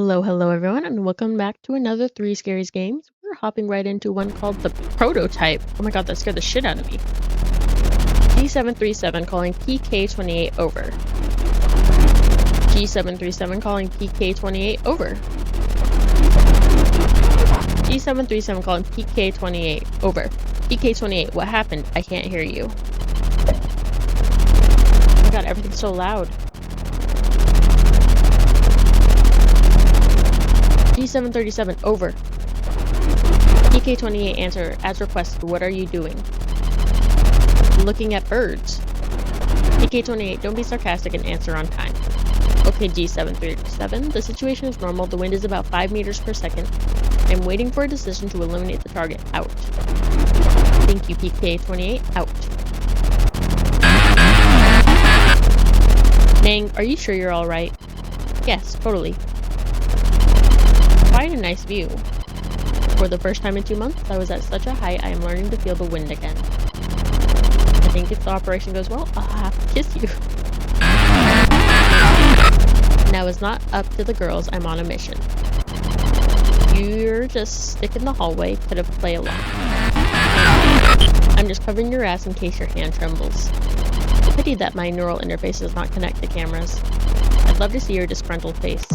Hello everyone, and welcome back to another 3 Scaries games. We're hopping right into one called the Prototype. Oh my god, that scared the shit out of me. G737 calling PK28 over. G737 calling PK28 over. G737 calling PK28 over. PK28, what happened? I can't hear you. Oh my god, everything's so loud. G737, over. PK28, answer, as requested, what are you doing? Looking at birds. PK28, don't be sarcastic and answer on time. Okay, G737, the situation is normal, the wind is about 5 meters per second. I'm waiting for a decision to eliminate the target, out. Thank you, PK28, out. Nang, are you sure you're alright? Yes, totally. Quite a nice view. For the first time in 2 months, I was at such a height I am learning to feel the wind again. I think if the operation goes well, I'll have to kiss you. Now it's not up to the girls, I'm on a mission. You're just stick in the hallway, could have play along. I'm just covering your ass in case your hand trembles. Pity that my neural interface does not connect to cameras. I'd love to see your disgruntled face.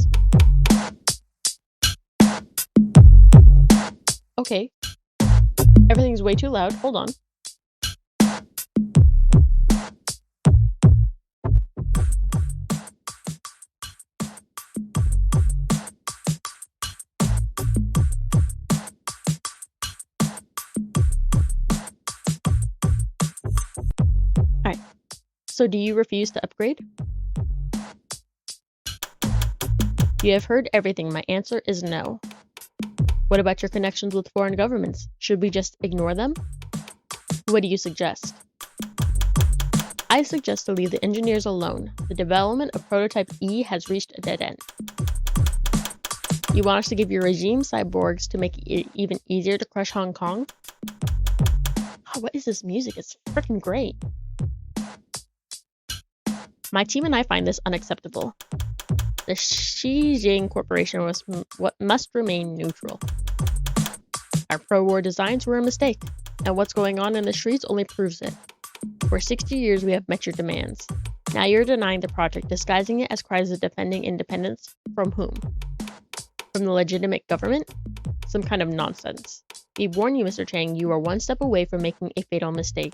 Okay. Everything's way too loud. Hold on. Alright. So do you refuse to upgrade? You have heard everything. My answer is no. What about your connections with foreign governments? Should we just ignore them? What do you suggest? I suggest to leave the engineers alone. The development of Prototype E has reached a dead end. You want us to give your regime cyborgs to make it even easier to crush Hong Kong? Oh, what is this music? It's freaking great. My team and I find this unacceptable. The Xi Corporation must remain neutral. Our pro-war designs were a mistake, and what's going on in the streets only proves it. For 60 years we have met your demands. Now you're denying the project, disguising it as cries of defending independence. From whom? From the legitimate government? Some kind of nonsense. We warn you, Mr. Chang, you are one step away from making a fatal mistake.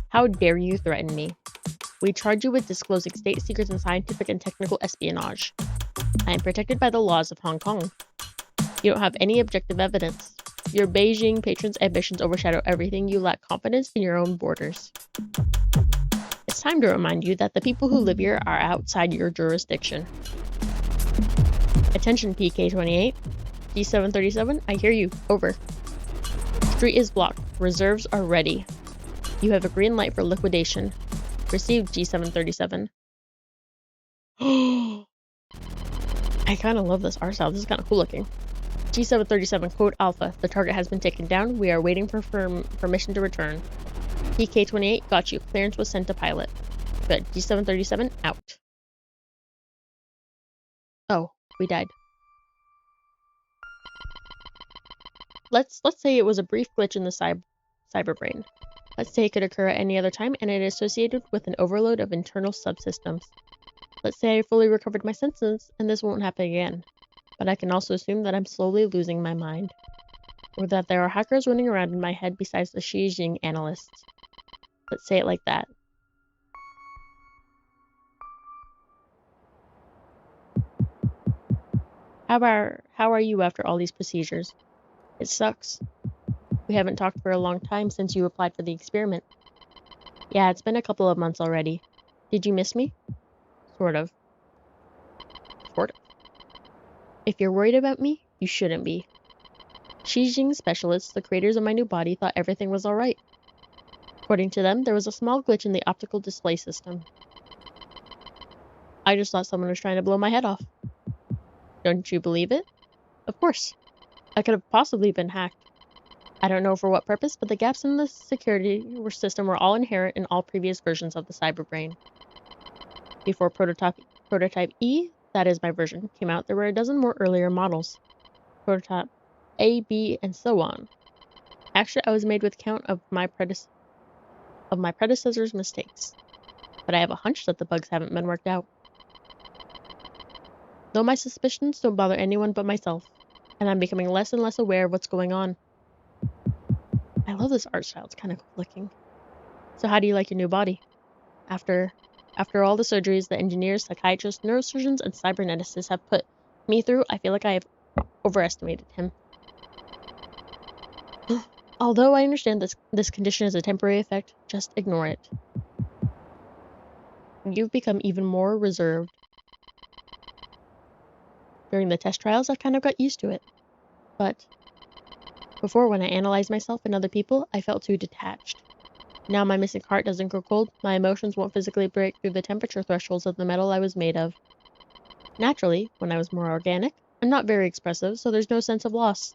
How dare you threaten me? We charge you with disclosing state secrets and scientific and technical espionage. I am protected by the laws of Hong Kong. You don't have any objective evidence. Your Beijing patrons' ambitions overshadow everything. You lack confidence in your own borders. It's time to remind you that the people who live here are outside your jurisdiction. Attention, PK28. G737, I hear you. Over. Street is blocked. Reserves are ready. You have a green light for liquidation. Received, G737. I kind of love this art style. This is kind of cool looking. G737, Code Alpha. The target has been taken down. We are waiting for permission to return. PK28, got you. Clearance was sent to pilot. Good. G737, out. Oh, we died. Let's say it was a brief glitch in the cyberbrain. Let's say it could occur at any other time and it is associated with an overload of internal subsystems. Let's say I fully recovered my senses and this won't happen again. But I can also assume that I'm slowly losing my mind. Or that there are hackers running around in my head besides the Xi Jinping analysts. Let's say it like that. How are you after all these procedures? It sucks. We haven't talked for a long time since you applied for the experiment. Yeah, it's been a couple of months already. Did you miss me? Sort of. Sort of. If you're worried about me, you shouldn't be. Xi Jinping specialists, the creators of my new body, thought everything was alright. According to them, there was a small glitch in the optical display system. I just thought someone was trying to blow my head off. Don't you believe it? Of course. I could have possibly been hacked. I don't know for what purpose, but the gaps in the security system were all inherent in all previous versions of the cyberbrain. Before Prototype E, that is my version, came out, there were a dozen more earlier models. Prototype A, B, and so on. Actually, I was made with count of my predecessor's mistakes. But I have a hunch that the bugs haven't been worked out. Though my suspicions don't bother anyone but myself, and I'm becoming less and less aware of what's going on. I love this art style, it's kind of cool looking. So how do you like your new body? After all the surgeries the engineers, psychiatrists, neurosurgeons, and cyberneticists have put me through, I feel like I have overestimated him. Although I understand this condition is a temporary effect, just ignore it. You've become even more reserved. During the test trials, I kind of got used to it. But before, when I analyzed myself and other people, I felt too detached. Now my missing heart doesn't grow cold, my emotions won't physically break through the temperature thresholds of the metal I was made of. Naturally, when I was more organic, I'm not very expressive, so there's no sense of loss.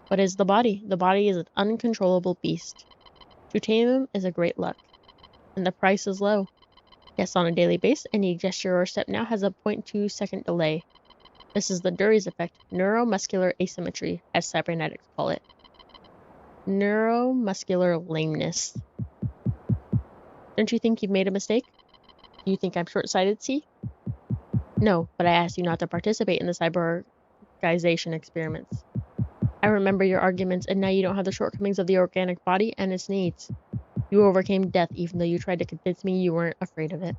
What is the body? The body is an uncontrollable beast. To tame him is a great luck. And the price is low. Yes, on a daily basis, any gesture or step now has a 0.2 second delay. This is the Dury's effect, neuromuscular asymmetry, as cybernetics call it. Neuromuscular lameness. Don't you think you've made a mistake? Do you think I'm short-sighted, see? No, but I asked you not to participate in the cyborgization experiments. I remember your arguments, and now you don't have the shortcomings of the organic body and its needs. You overcame death even though you tried to convince me you weren't afraid of it.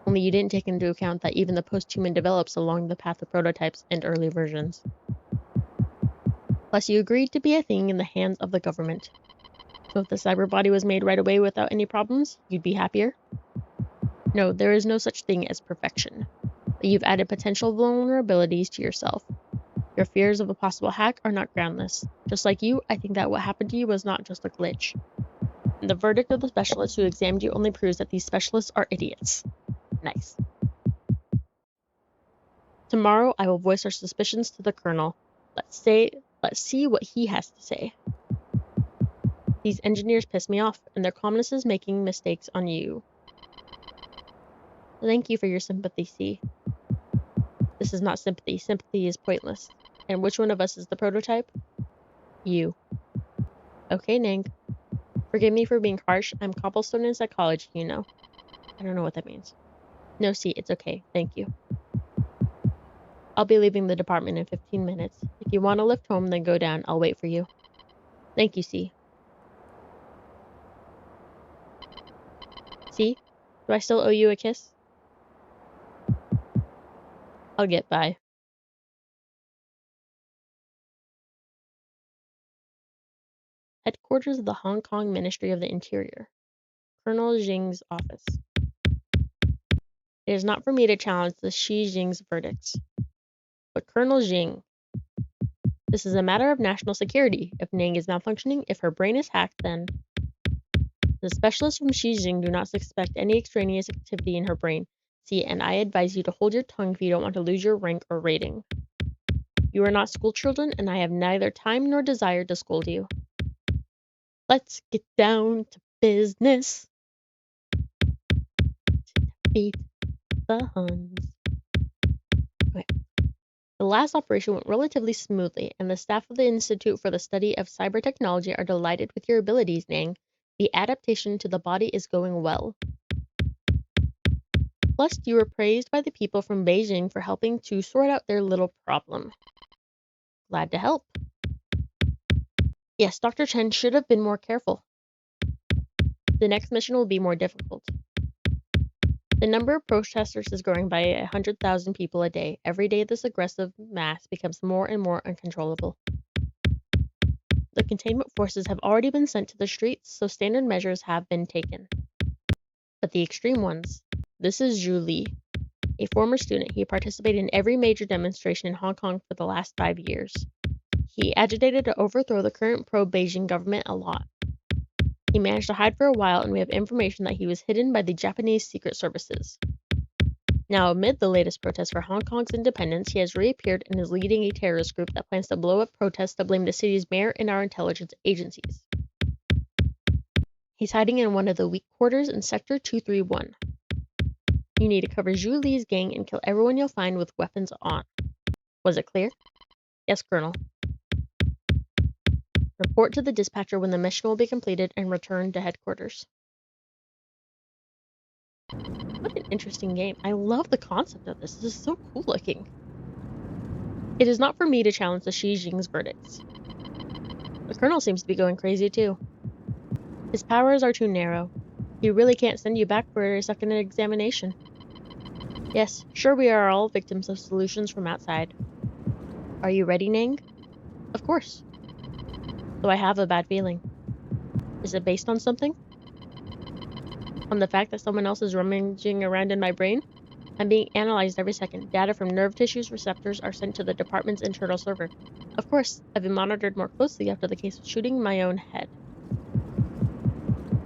Only you didn't take into account that even the post-human develops along the path of prototypes and early versions. Plus, you agreed to be a thing in the hands of the government. So if the cyber body was made right away without any problems, you'd be happier? No, there is no such thing as perfection. But you've added potential vulnerabilities to yourself. Your fears of a possible hack are not groundless. Just like you, I think that what happened to you was not just a glitch. And the verdict of the specialists who examined you only proves that these specialists are idiots. Nice. Tomorrow, I will voice our suspicions to the Colonel. Let's see what he has to say. These engineers piss me off, and their calmness is making mistakes on you. Thank you for your sympathy, C. This is not sympathy. Sympathy is pointless. And which one of us is the prototype? You. Okay, Ning. Forgive me for being harsh. I'm cobblestone in psychology, you know. I don't know what that means. No, C, it's okay. Thank you. I'll be leaving the department in 15 minutes. If you want to lift home, then go down. I'll wait for you. Thank you, C. C, do I still owe you a kiss? I'll get by. Headquarters of the Hong Kong Ministry of the Interior. Colonel Jing's office. It is not for me to challenge the Xi Jing's verdicts. But Colonel Jing, this is a matter of national security. If Ning is malfunctioning, if her brain is hacked, then... The specialists from Xi Jing do not suspect any extraneous activity in her brain. See, and I advise you to hold your tongue if you don't want to lose your rank or rating. You are not school children, and I have neither time nor desire to scold you. Let's get down to business. Defeat the Huns. Okay. The last operation went relatively smoothly, and the staff of the Institute for the Study of Cyber Technology are delighted with your abilities, Nang. The adaptation to the body is going well. Plus, you were praised by the people from Beijing for helping to sort out their little problem. Glad to help. Yes, Dr. Chen should have been more careful. The next mission will be more difficult. The number of protesters is growing by 100,000 people a day. Every day this aggressive mass becomes more and more uncontrollable. The containment forces have already been sent to the streets, so standard measures have been taken. But the extreme ones. This is Zhu Li, a former student. He participated in every major demonstration in Hong Kong for the last 5 years. He agitated to overthrow the current pro-Beijing government a lot. He managed to hide for a while, and we have information that he was hidden by the Japanese secret services. Now, amid the latest protests for Hong Kong's independence, he has reappeared and is leading a terrorist group that plans to blow up protests to blame the city's mayor and our intelligence agencies. He's hiding in one of the weak quarters in Sector 231. You need to cover Zhu Li's gang and kill everyone you'll find with weapons on. Was it clear? Yes, Colonel. Report to the dispatcher when the mission will be completed and return to headquarters. What an interesting game. I love the concept of this. This is so cool looking. It is not for me to challenge the Shi Jing's verdicts. The Colonel seems to be going crazy too. His powers are too narrow. He really can't send you back for a second examination. Yes, sure we are all victims of solutions from outside. Are you ready, Ning? Of course. Though I have a bad feeling. Is it based on something? On the fact that someone else is rummaging around in my brain? I'm being analyzed every second. Data from nerve tissue's receptors are sent to the department's internal server. Of course, I've been monitored more closely after the case of shooting my own head.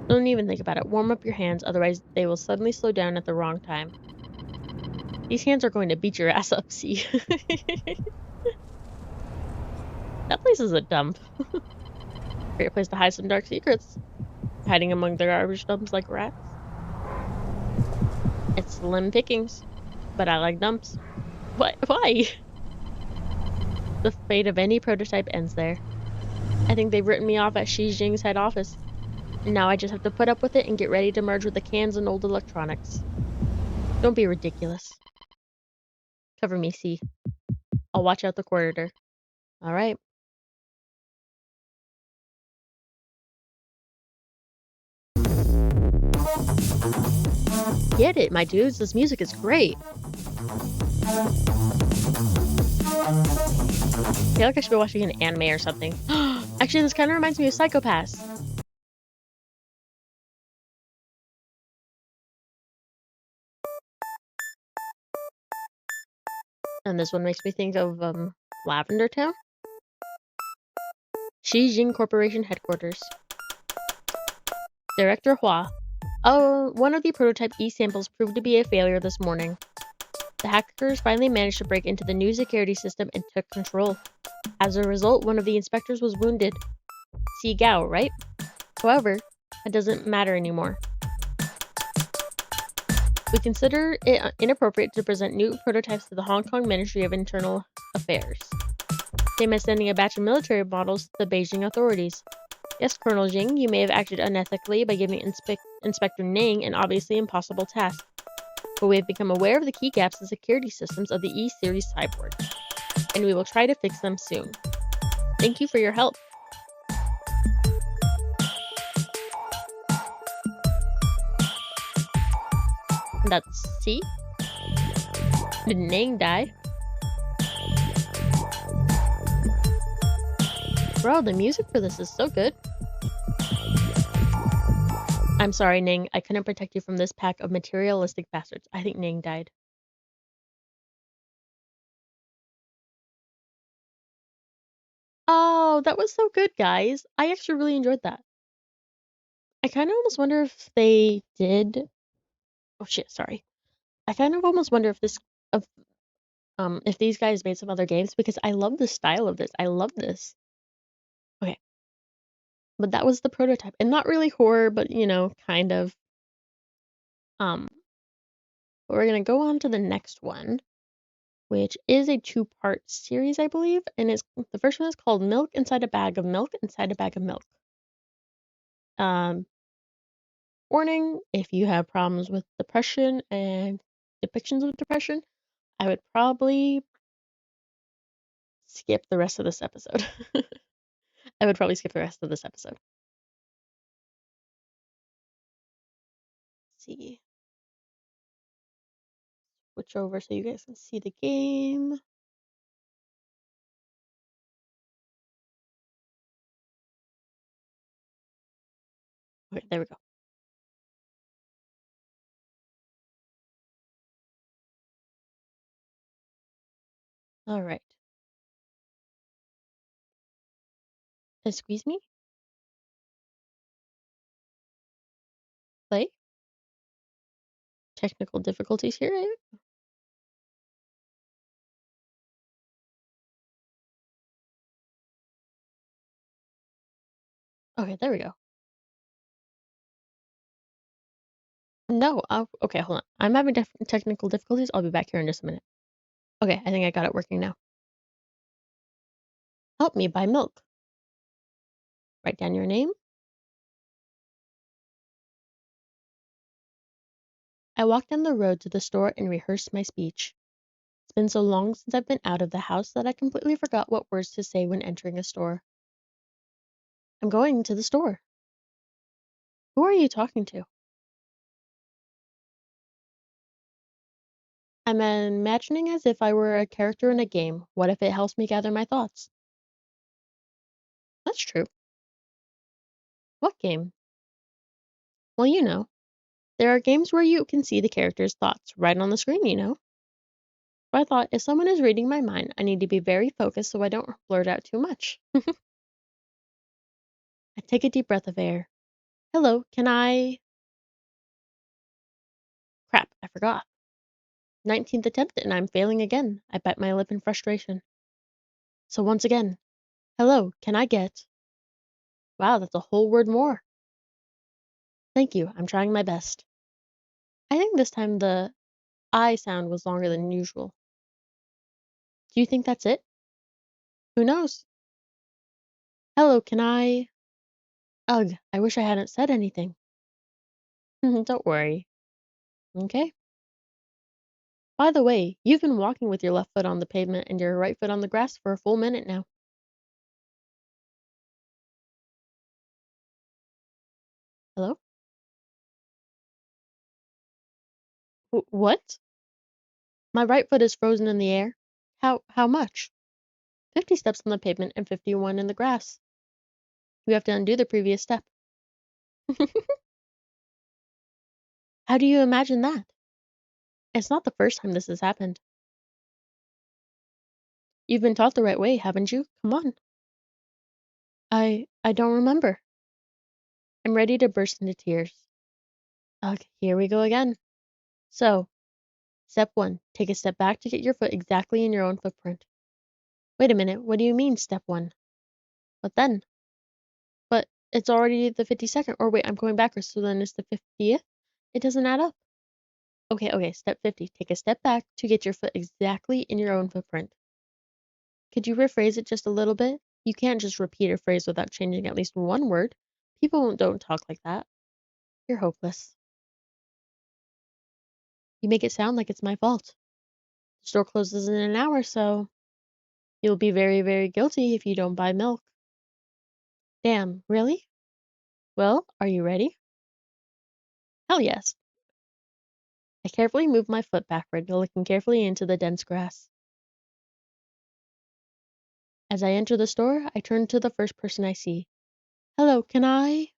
Don't even think about it. Warm up your hands, otherwise they will suddenly slow down at the wrong time. These hands are going to beat your ass up, see? That place is a dump. Great place to hide some dark secrets. Hiding among the garbage dumps like rats. It's slim pickings, but I like dumps. What? Why? The fate of any prototype ends there. I think they've written me off at Xi Jing's head office. And now I just have to put up with it and get ready to merge with the cans and old electronics. Don't be ridiculous. Cover me, C. I'll watch out the corridor. All right. Get it, my dudes. This music is great. I feel like I should be watching an anime or something. Actually, this kind of reminds me of Psycho-Pass. And this one makes me think of Lavender Town. Xi Jing Corporation headquarters. Director Hua. Oh, one of the prototype E-samples proved to be a failure this morning. The hackers finally managed to break into the new security system and took control. As a result, one of the inspectors was wounded. Si Gao, right? However, it doesn't matter anymore. We consider it inappropriate to present new prototypes to the Hong Kong Ministry of Internal Affairs. Same as sending a batch of military models to the Beijing authorities. Yes, Colonel Jing, you may have acted unethically by giving Inspector Ning an obviously impossible task. But we have become aware of the key gaps in security systems of the E-Series cyborg, and we will try to fix them soon. Thank you for your help. That's C. Did Ning die? Bro, the music for this is so good. I'm sorry, Ning. I couldn't protect you from this pack of materialistic bastards. I think Ning died. Oh, that was so good, guys. I actually really enjoyed that. I kind of almost wonder if they did. Oh shit, sorry. I kind of almost wonder of if these guys made some other games because I love the style of this. I love this. Okay. But that was the prototype. And not really horror, but kind of. Um, but we're gonna go on to the next one, which is a two-part series, I believe. And the first one is called Milk Inside a Bag of Milk Inside a Bag of Milk. Warning, if you have problems with depression and depictions of depression, I would probably skip the rest of this episode. I would probably skip the rest of this episode. Let's see. Switch over so you guys can see the game. Okay, there we go. All right. Squeeze me? Play? Technical difficulties here. Okay, there we go. No, okay, hold on. I'm having technical difficulties. I'll be back here in just a minute. Okay, I think I got it working now. Help me buy milk. Write down your name. I walked down the road to the store and rehearsed my speech. It's been so long since I've been out of the house that I completely forgot what words to say when entering a store. I'm going to the store. Who are you talking to? I'm imagining as if I were a character in a game. What if it helps me gather my thoughts? That's true. What game? Well, there are games where you can see the character's thoughts right on the screen. So I thought if someone is reading my mind, I need to be very focused so I don't blurt out too much. I take a deep breath of air. Hello, can I? Crap, I forgot. 19th attempt and I'm failing again. I bite my lip in frustration. So once again, hello, can I get? Wow, that's a whole word more. Thank you, I'm trying my best. I think this time the I sound was longer than usual. Do you think that's it? Who knows? Hello, can I? Ugh, I wish I hadn't said anything. Don't worry. Okay. By the way, you've been walking with your left foot on the pavement and your right foot on the grass for a full minute now. Hello? What? My right foot is frozen in the air. How much? 50 steps on the pavement and 51 in the grass. You have to undo the previous step. How do you imagine that? It's not the first time this has happened. You've been taught the right way, haven't you? Come on. I don't remember. I'm ready to burst into tears. Ugh, here we go again. So, step 1, take a step back to get your foot exactly in your own footprint. Wait a minute, what do you mean, step 1? What then? But it's already the 52nd, or wait, I'm going backwards, so then it's the 50th? It doesn't add up. Okay, step 50, take a step back to get your foot exactly in your own footprint. Could you rephrase it just a little bit? You can't just repeat a phrase without changing at least one word. People don't talk like that. You're hopeless. You make it sound like it's my fault. The store closes in an hour, so you'll be very, very guilty if you don't buy milk. Damn, really? Well, are you ready? Hell yes. I carefully move my foot backward, looking carefully into the dense grass. As I enter the store, I turn to the first person I see. Hello, can I?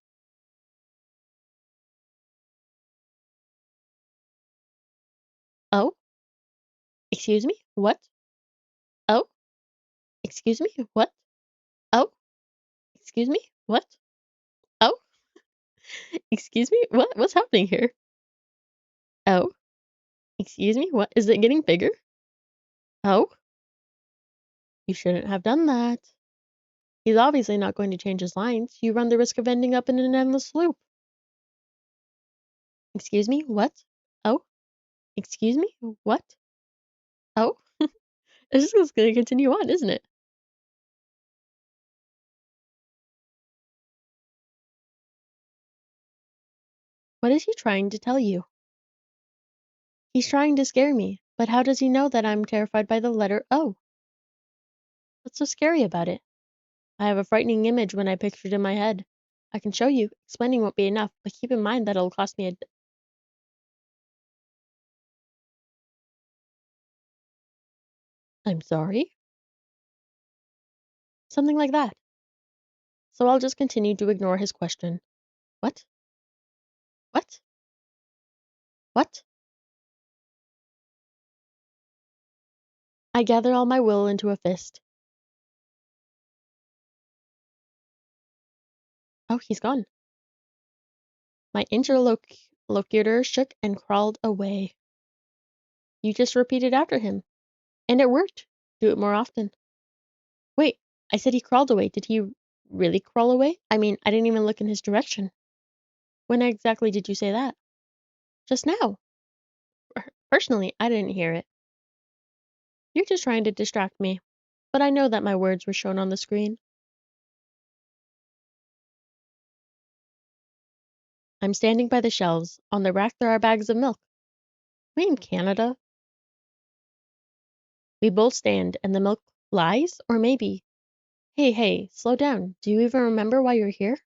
Oh, excuse me? What? Oh, excuse me? What? Oh, excuse me? What? Oh, excuse me? What? What's happening here? Oh, excuse me? What? Is it getting bigger? Oh, you shouldn't have done that. He's obviously not going to change his lines. You run the risk of ending up in an endless loop. Excuse me? What? Oh, excuse me? What? Oh, this is going to continue on, isn't it? What is he trying to tell you? He's trying to scare me, but how does he know that I'm terrified by the letter O? What's so scary about it? I have a frightening image when I picture it in my head. I can show you. Explaining won't be enough, but keep in mind that it'll cost me a. I'm sorry? Something like that. So I'll just continue to ignore his question. What? What? What? I gather all my will into a fist. Oh, he's gone. My interlocutor shook and crawled away. You just repeated after him. And it worked. Do it more often. Wait, I said he crawled away. Did he really crawl away? I mean, I didn't even look in his direction. When exactly did you say that? Just now. Personally, I didn't hear it. You're just trying to distract me. But I know that my words were shown on the screen. I'm standing by the shelves. On the rack there are bags of milk. We in Canada? We both stand and the milk lies? Or maybe. Hey, slow down. Do you even remember why you're here?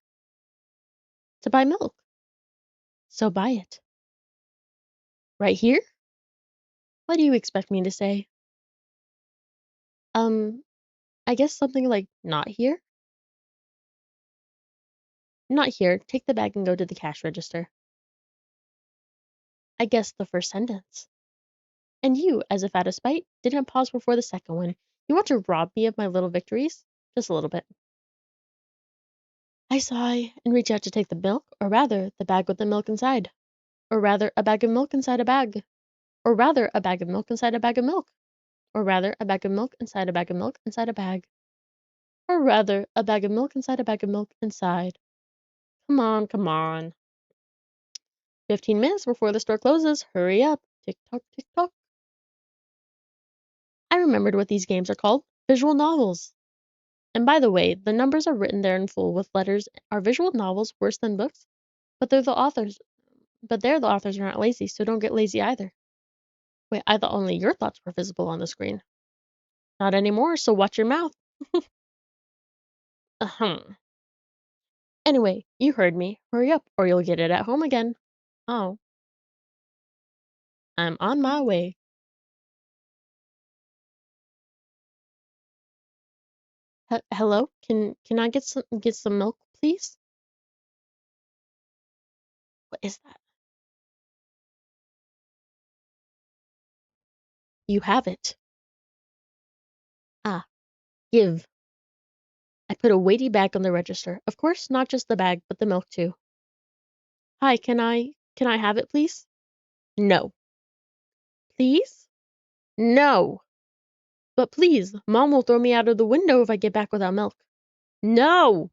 To buy milk. So buy it. Right here? What do you expect me to say? Um, I guess something like not here? Not here. Take the bag and go to the cash register. I guess the first sentence. And you, as if out of spite, didn't pause before the second one. You want to rob me of my little victories? Just a little bit. I sigh and reach out to take the milk, or rather, the bag with the milk inside. Or rather, a bag of milk inside a bag. Or rather, a bag of milk inside a bag of milk. Or rather, a bag of milk inside a bag of milk inside a bag. Or rather, a bag of milk inside a bag of milk inside. Come on. 15 minutes before the store closes. Hurry up. Tick tock, tick tock. I remembered what these games are called. Visual novels. And by the way, the numbers are written there in full with letters. Are visual novels worse than books? But they're the authors are not lazy, so don't get lazy either. Wait, I thought only your thoughts were visible on the screen. Not anymore, so watch your mouth. Ahem. Anyway, you heard me. Hurry up, or you'll get it at home again. Oh, I'm on my way. Hello? Can I get some milk, please? What is that? You have it. Ah, give. I put a weighty bag on the register. Of course, not just the bag, but the milk too. Hi, can I have it, please? No. Please? No. But please, Mom will throw me out of the window if I get back without milk. No.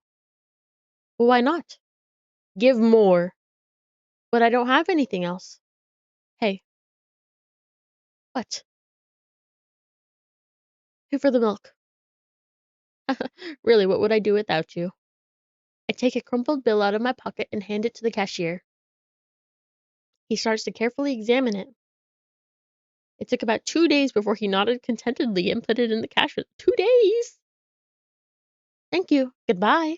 Well, why not? Give more. But I don't have anything else. Hey, what? Pay for the milk. Really, what would I do without you? I take a crumpled bill out of my pocket and hand it to the cashier. He starts to carefully examine it. It took about 2 days before he nodded contentedly and put it in the cash. 2 days! Thank you. Goodbye.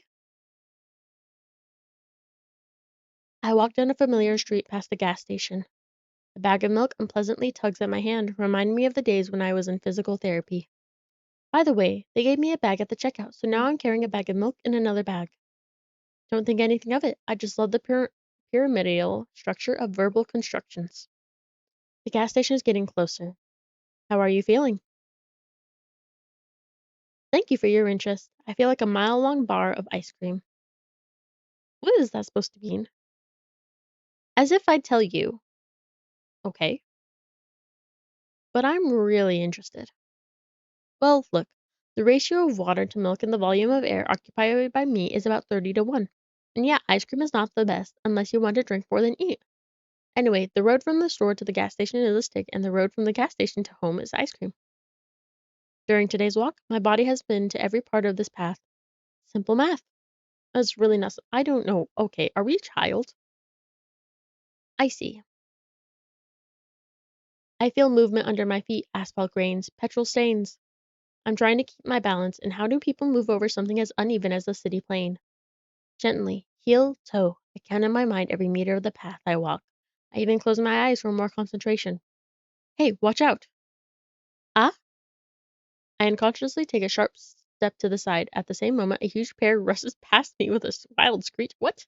I walk down a familiar street past the gas station. A bag of milk unpleasantly tugs at my hand, reminding me of the days when I was in physical therapy. By the way, they gave me a bag at the checkout, so now I'm carrying a bag of milk in another bag. Don't think anything of it. I just love the pyramidal structure of verbal constructions. The gas station is getting closer. How are you feeling? Thank you for your interest. I feel like a mile-long bar of ice cream. What is that supposed to mean? As if I'd tell you. Okay. But I'm really interested. Well, look. The ratio of water to milk and the volume of air occupied by me is about 30 to 1. And yeah, ice cream is not the best unless you want to drink more than eat. Anyway, the road from the store to the gas station is a stick, and the road from the gas station to home is ice cream. During today's walk, my body has been to every part of this path. Simple math. That's really not. I don't know. Okay, are we a child? I see. I feel movement under my feet, asphalt grains, petrol stains. I'm trying to keep my balance, and how do people move over something as uneven as the city plain? Gently, heel, toe. I count in my mind every meter of the path I walk. I even close my eyes for more concentration. Hey, watch out! Ah? I unconsciously take a sharp step to the side. At the same moment, a huge pair rushes past me with a wild screech. What?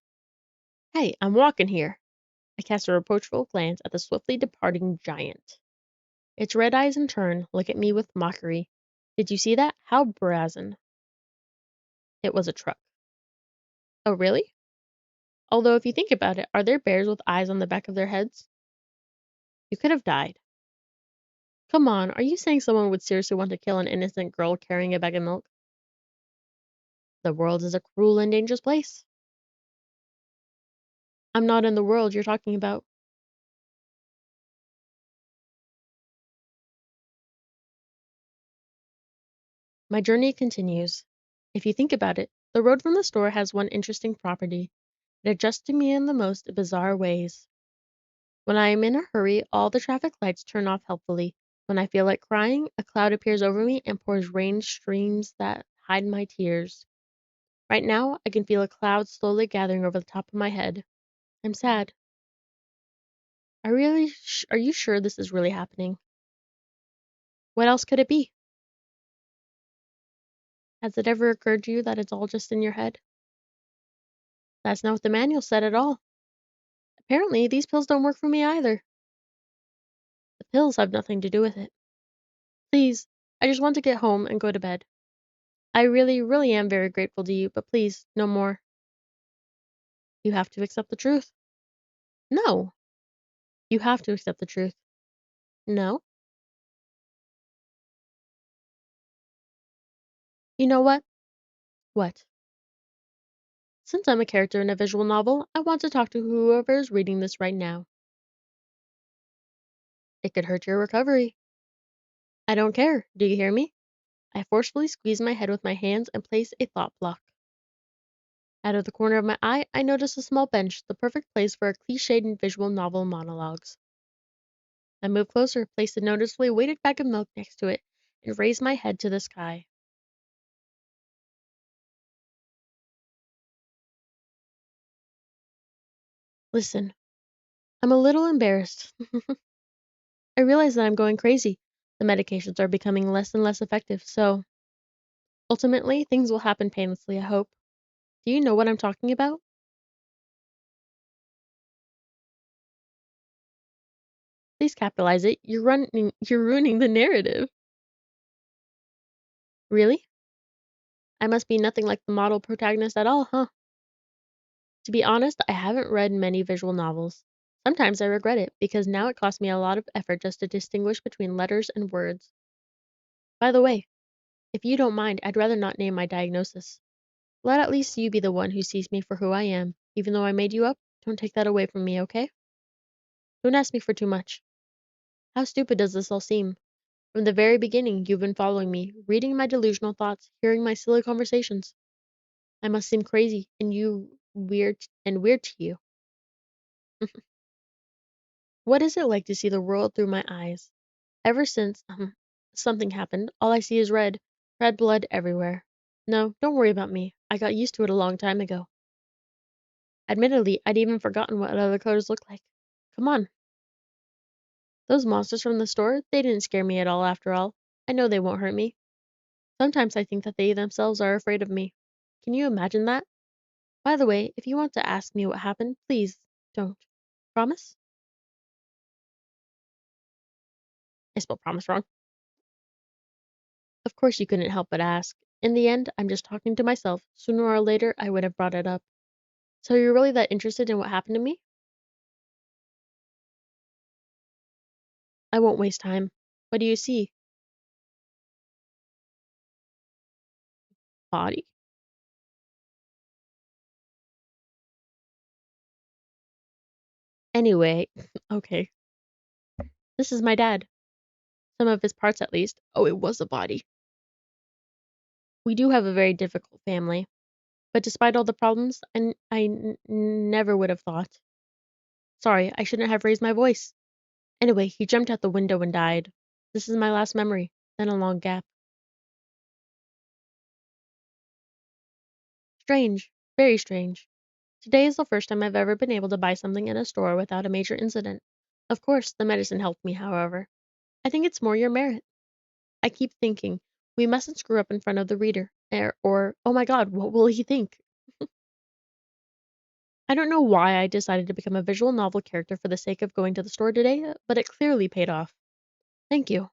Hey, I'm walking here. I cast a reproachful glance at the swiftly departing giant. Its red eyes in turn look at me with mockery. Did you see that? How brazen. It was a truck. Oh, really? Although, if you think about it, are there bears with eyes on the back of their heads? You could have died. Come on, are you saying someone would seriously want to kill an innocent girl carrying a bag of milk? The world is a cruel and dangerous place. I'm not in the world you're talking about. My journey continues. If you think about it, the road from the store has one interesting property. It adjusts to me in the most bizarre ways. When I am in a hurry, all the traffic lights turn off helpfully. When I feel like crying, a cloud appears over me and pours rain streams that hide my tears. Right now, I can feel a cloud slowly gathering over the top of my head. I'm sad. Are you sure this is really happening? What else could it be? Has it ever occurred to you that it's all just in your head? That's not what the manual said at all. Apparently, these pills don't work for me either. The pills have nothing to do with it. Please, I just want to get home and go to bed. I really, really am very grateful to you, but please, no more. You have to accept the truth. No. You have to accept the truth. No. You know what? What? Since I'm a character in a visual novel, I want to talk to whoever is reading this right now. It could hurt your recovery. I don't care. Do you hear me? I forcefully squeeze my head with my hands and place a thought block. Out of the corner of my eye, I notice a small bench, the perfect place for a cliched visual novel monologues. I move closer, place a noticeably weighted bag of milk next to it, and raise my head to the sky. Listen, I'm a little embarrassed. I realize that I'm going crazy. The medications are becoming less and less effective, so ultimately things will happen painlessly, I hope. Do you know what I'm talking about? Please capitalize it. You're ruining the narrative. Really? I must be nothing like the model protagonist at all, huh? To be honest, I haven't read many visual novels. Sometimes I regret it because now it costs me a lot of effort just to distinguish between letters and words. By the way, if you don't mind, I'd rather not name my diagnosis. Let at least you be the one who sees me for who I am. Even though I made you up, don't take that away from me, okay? Don't ask me for too much. How stupid does this all seem? From the very beginning, you've been following me, reading my delusional thoughts, hearing my silly conversations. I must seem crazy and weird to you. What is it like to see the world through my eyes? Ever since something happened, all I see is red blood everywhere. No, don't worry about me. I got used to it a long time ago. Admittedly, I'd even forgotten what other colors look like. Come on. Those monsters from the store, they didn't scare me at all after all. I know they won't hurt me. Sometimes I think that they themselves are afraid of me. Can you imagine that? By the way, if you want to ask me what happened, please don't. Promise? I spelled promise wrong. Of course you couldn't help but ask. In the end, I'm just talking to myself. Sooner or later, I would have brought it up. So you're really that interested in what happened to me? I won't waste time. What do you see? Body? Anyway, okay. This is my dad. Some of his parts, at least. Oh, it was a body. We do have a very difficult family. But despite all the problems, never would have thought. Sorry, I shouldn't have raised my voice. Anyway, he jumped out the window and died. This is my last memory. Then a long gap. Strange. Very strange. Today is the first time I've ever been able to buy something in a store without a major incident. Of course, the medicine helped me, however. I think it's more your merit. I keep thinking, we mustn't screw up in front of the reader. Or oh my god, what will he think? I don't know why I decided to become a visual novel character for the sake of going to the store today, but it clearly paid off. Thank you.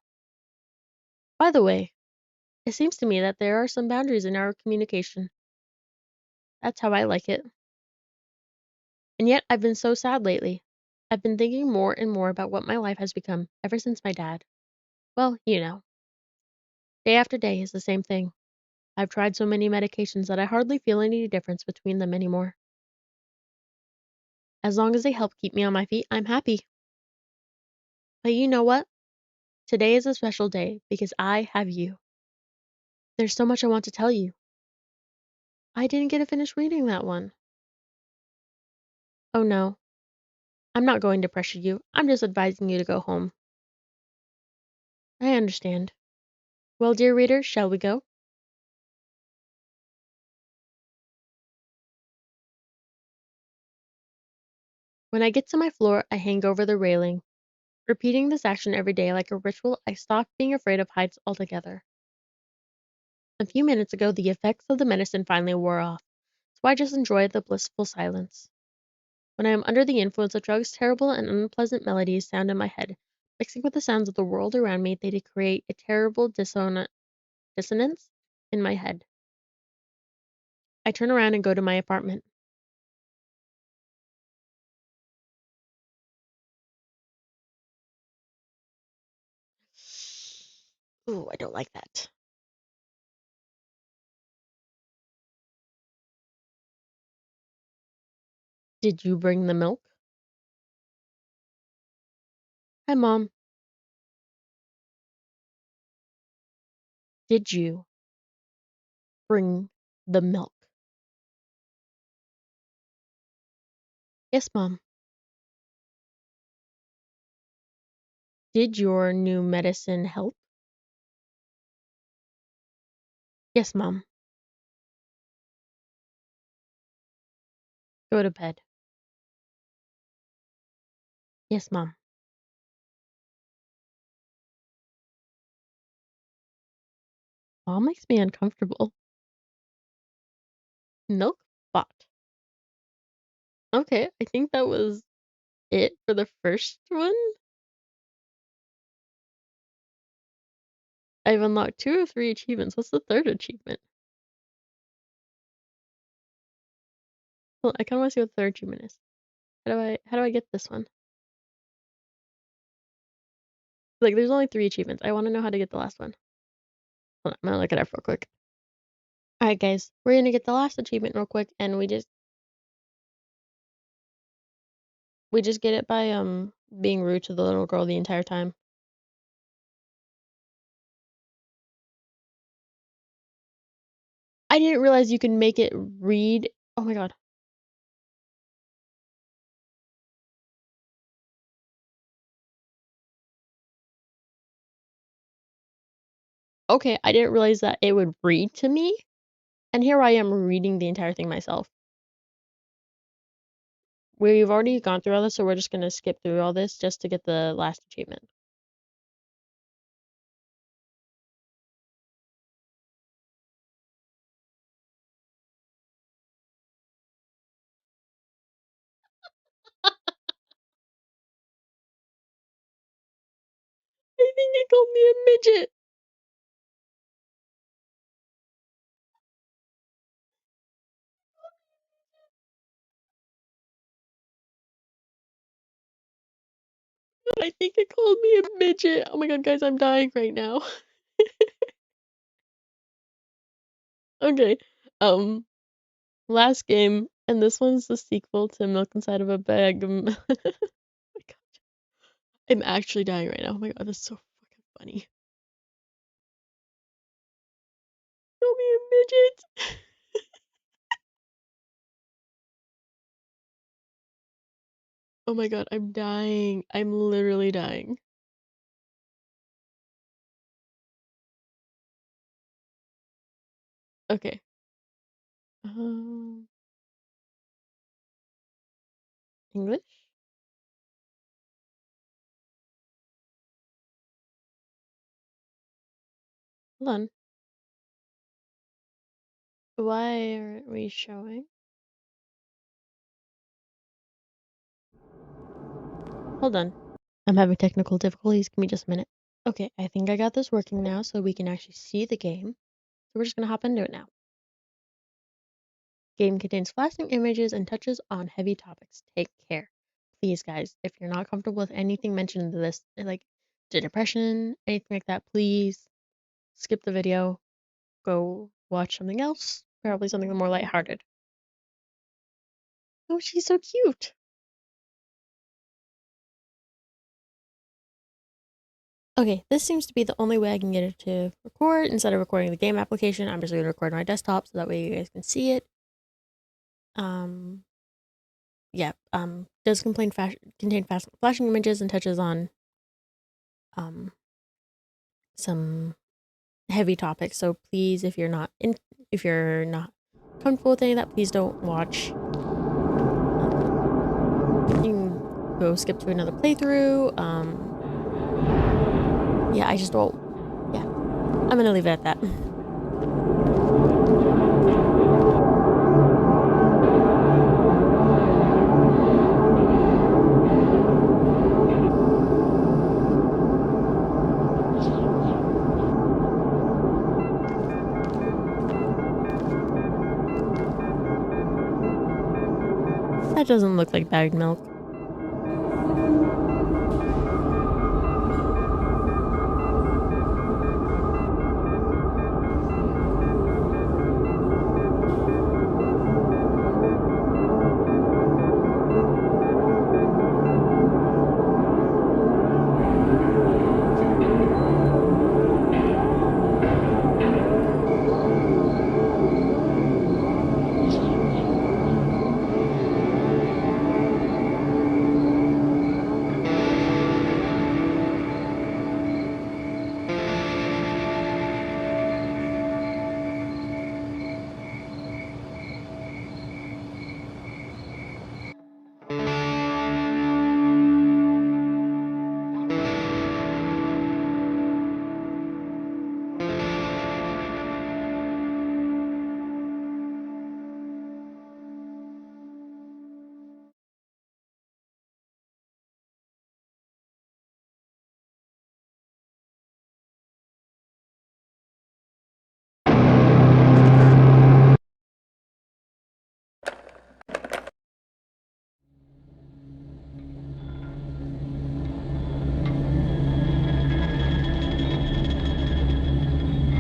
By the way, it seems to me that there are some boundaries in our communication. That's how I like it. And yet, I've been so sad lately. I've been thinking more and more about what my life has become ever since my dad. Well, you know, day after day is the same thing. I've tried so many medications that I hardly feel any difference between them anymore. As long as they help keep me on my feet, I'm happy. But you know what? Today is a special day because I have you. There's so much I want to tell you. I didn't get to finish reading that one. Oh no. I'm not going to pressure you. I'm just advising you to go home. I understand. Well, dear reader, shall we go? When I get to my floor, I hang over the railing. Repeating this action every day like a ritual, I stopped being afraid of heights altogether. A few minutes ago, the effects of the medicine finally wore off, so I just enjoyed the blissful silence. When I am under the influence of drugs, terrible and unpleasant melodies sound in my head. Mixing with the sounds of the world around me, they create a terrible dissonance in my head. I turn around and go to my apartment. Ooh, I don't like that. Did you bring the milk? Hi, Mom. Did you bring the milk? Yes, Mom. Did your new medicine help? Yes, Mom. Go to bed. Yes, Mom. Mom makes me uncomfortable. Milk bot. Okay, I think that was it for the first one. I've unlocked 2 of 3 achievements. What's the third achievement? Well, I kinda wanna see what the third achievement is. How do I get this one? Like, there's only 3 achievements. I wanna know how to get the last one. Hold on, I'm gonna look it up real quick. Alright, guys, we're gonna get the last achievement real quick, and we just get it by, being rude to the little girl the entire time. I didn't realize you can make it read. Oh my god. Okay, I didn't realize that it would read to me, and here I am reading the entire thing myself. We've already gone through all this, so we're just gonna skip through all this just to get the last achievement. I think it called me a midget. I think it called me a midget. Oh my god, guys, I'm dying right now. Okay. Um, last game, and this one's the sequel to Milk Inside of a Bag. Oh my god. I'm actually dying right now. Oh my god, that's so fucking funny. Call me a midget. Oh my god, I'm dying. I'm literally dying. Okay. Um, English? Hold on. Why aren't we showing? Hold on. I'm having technical difficulties. Give me just a minute. Okay, I think I got this working now so we can actually see the game. So we're just gonna hop into it now. Game contains flashing images and touches on heavy topics. Take care. Please, guys, if you're not comfortable with anything mentioned in this, like the depression, anything like that, please skip the video. Go watch something else. Probably something more lighthearted. Oh, she's so cute. Okay, this seems to be the only way I can get it to record. Instead of recording the game application, I'm just going to record my desktop so that way you guys can see it. Yeah, does contain flashing images and touches on some heavy topics. So please, if you're not comfortable with any of that, please don't watch. You can go skip to another playthrough. Yeah, I just don't. Yeah, I'm gonna leave it at that. That doesn't look like bagged milk.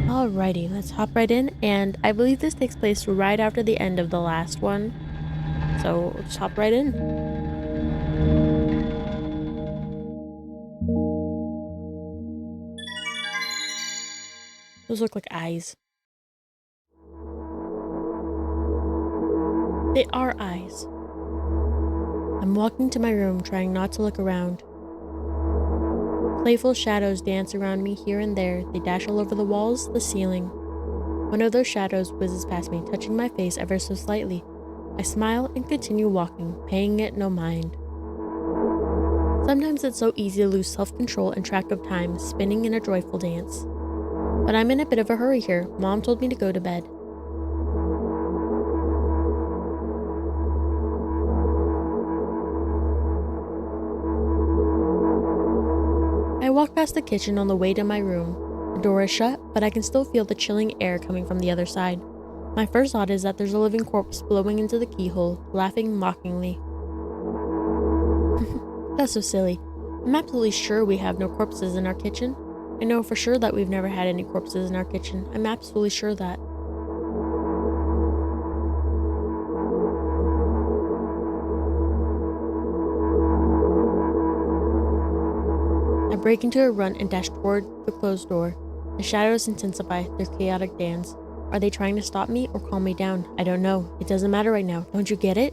Alrighty, let's hop right in, and I believe this takes place right after the end of the last one. So let's hop right in. Those look like eyes. They are eyes. I'm walking to my room, trying not to look around. Playful shadows dance around me here and there. They dash all over the walls, the ceiling. One of those shadows whizzes past me, touching my face ever so slightly. I smile and continue walking, paying it no mind. Sometimes it's so easy to lose self-control and track of time, spinning in a joyful dance. But I'm in a bit of a hurry here. Mom told me to go to bed. I walk past the kitchen on the way to my room. The door is shut, but I can still feel the chilling air coming from the other side. My first thought is that there's a living corpse blowing into the keyhole, laughing mockingly. That's so silly. I'm absolutely sure we have no corpses in our kitchen. I know for sure that we've never had any corpses in our kitchen. I'm absolutely sure of that. I break into a run and dash toward the closed door. The shadows intensify their chaotic dance. Are they trying to stop me or calm me down? I don't know. It doesn't matter right now. Don't you get it?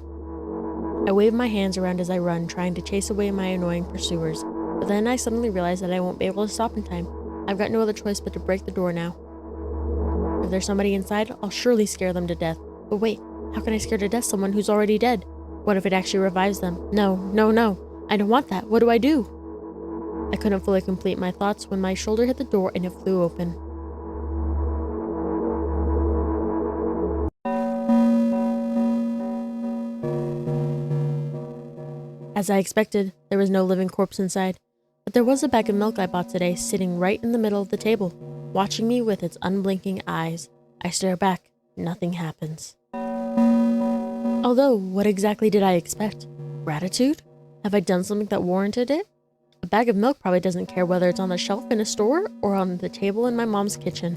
I wave my hands around as I run, trying to chase away my annoying pursuers. But then I suddenly realize that I won't be able to stop in time. I've got no other choice but to break the door now. If there's somebody inside, I'll surely scare them to death. But wait, how can I scare to death someone who's already dead? What if it actually revives them? No, no, no. I don't want that. What do I do? I couldn't fully complete my thoughts when my shoulder hit the door and it flew open. As I expected, there was no living corpse inside, but there was a bag of milk I bought today sitting right in the middle of the table, watching me with its unblinking eyes. I stare back. Nothing happens. Although, what exactly did I expect? Gratitude? Have I done something that warranted it? A bag of milk probably doesn't care whether it's on the shelf in a store or on the table in my mom's kitchen.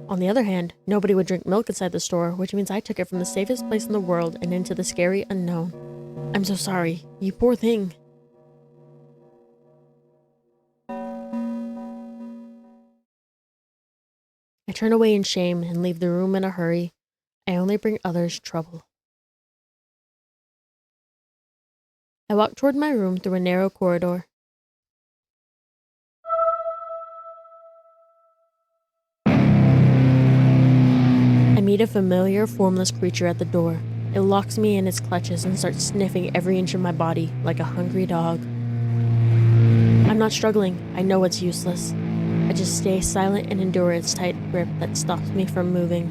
On the other hand, nobody would drink milk inside the store, which means I took it from the safest place in the world and into the scary unknown. I'm so sorry, you poor thing. turn away in shame and leave the room in a hurry. I only bring others trouble. I walk toward my room through a narrow corridor. I meet a familiar, formless creature at the door. It locks me in its clutches and starts sniffing every inch of my body like a hungry dog. I'm not struggling. I know it's useless. I just stay silent and endure its tight grip that stops me from moving.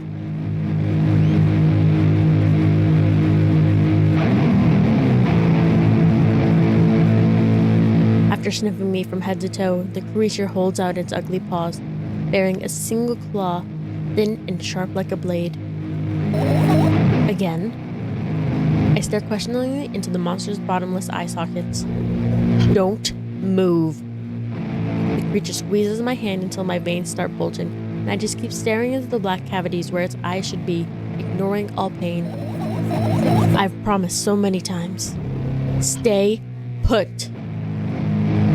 After sniffing me from head to toe, the creature holds out its ugly paws, bearing a single claw, thin and sharp like a blade. Again. I stare questioningly into the monster's bottomless eye sockets. Don't move. The creature squeezes my hand until my veins start bulging, and I just keep staring into the black cavities where its eyes should be, ignoring all pain. I've promised so many times. Stay put.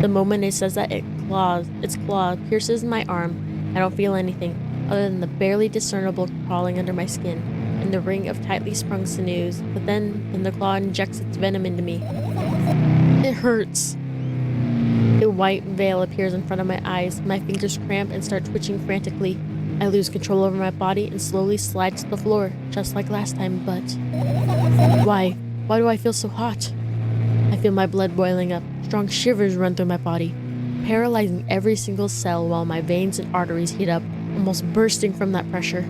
The moment it says that, its claw pierces my arm. I don't feel anything other than the barely discernible crawling under my skin and the ring of tightly sprung sinews, but then the claw injects its venom into me. It hurts. A white veil appears in front of my eyes. My fingers cramp and start twitching frantically. I lose control over my body and slowly slide to the floor, just like last time, but... Why? Why do I feel so hot? I feel my blood boiling up. Strong shivers run through my body, paralyzing every single cell while my veins and arteries heat up, almost bursting from that pressure.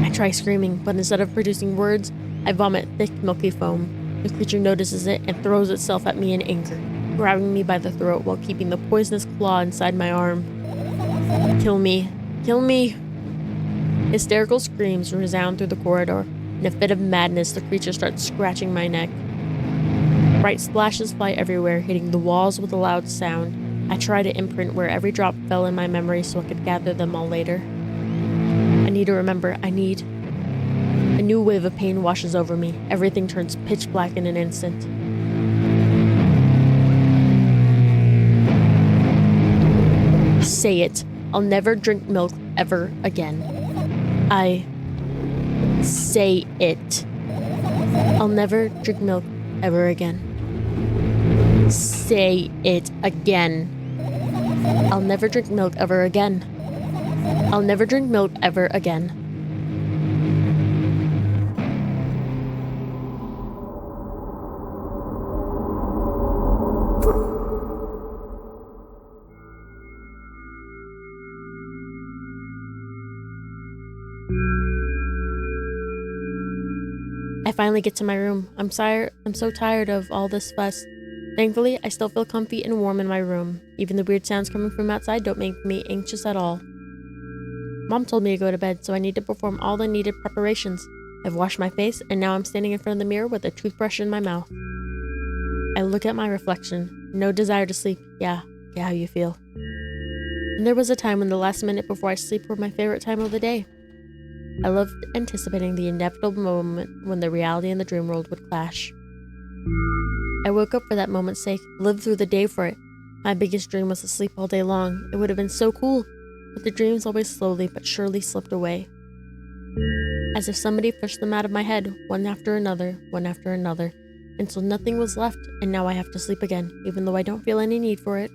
I try screaming, but instead of producing words, I vomit thick, milky foam. The creature notices it and throws itself at me in anger, grabbing me by the throat while keeping the poisonous claw inside my arm. Kill me! Kill me! Hysterical screams resound through the corridor. In a fit of madness, the creature starts scratching my neck. Bright splashes fly everywhere, hitting the walls with a loud sound. I try to imprint where every drop fell in my memory so I could gather them all later. I need to remember. A new wave of pain washes over me. Everything turns pitch black in an instant. Say it. I'll never drink milk ever again. Say it. I'll never drink milk ever again. Say it again. I'll never drink milk ever again. I'll never drink milk ever again. I finally get to my room. I'm so tired of all this fuss. Thankfully, I still feel comfy and warm in my room. Even the weird sounds coming from outside don't make me anxious at all. Mom told me to go to bed, so I need to perform all the needed preparations. I've washed my face, and now I'm standing in front of the mirror with a toothbrush in my mouth. I look at my reflection. No desire to sleep. Yeah, how you feel. And there was a time when the last minute before I sleep were my favorite time of the day. I loved anticipating the inevitable moment when the reality and the dream world would clash. I woke up for that moment's sake, lived through the day for it. My biggest dream was to sleep all day long. It would have been so cool, but the dreams always slowly but surely slipped away. As if somebody pushed them out of my head, one after another, until nothing was left, and now I have to sleep again, even though I don't feel any need for it.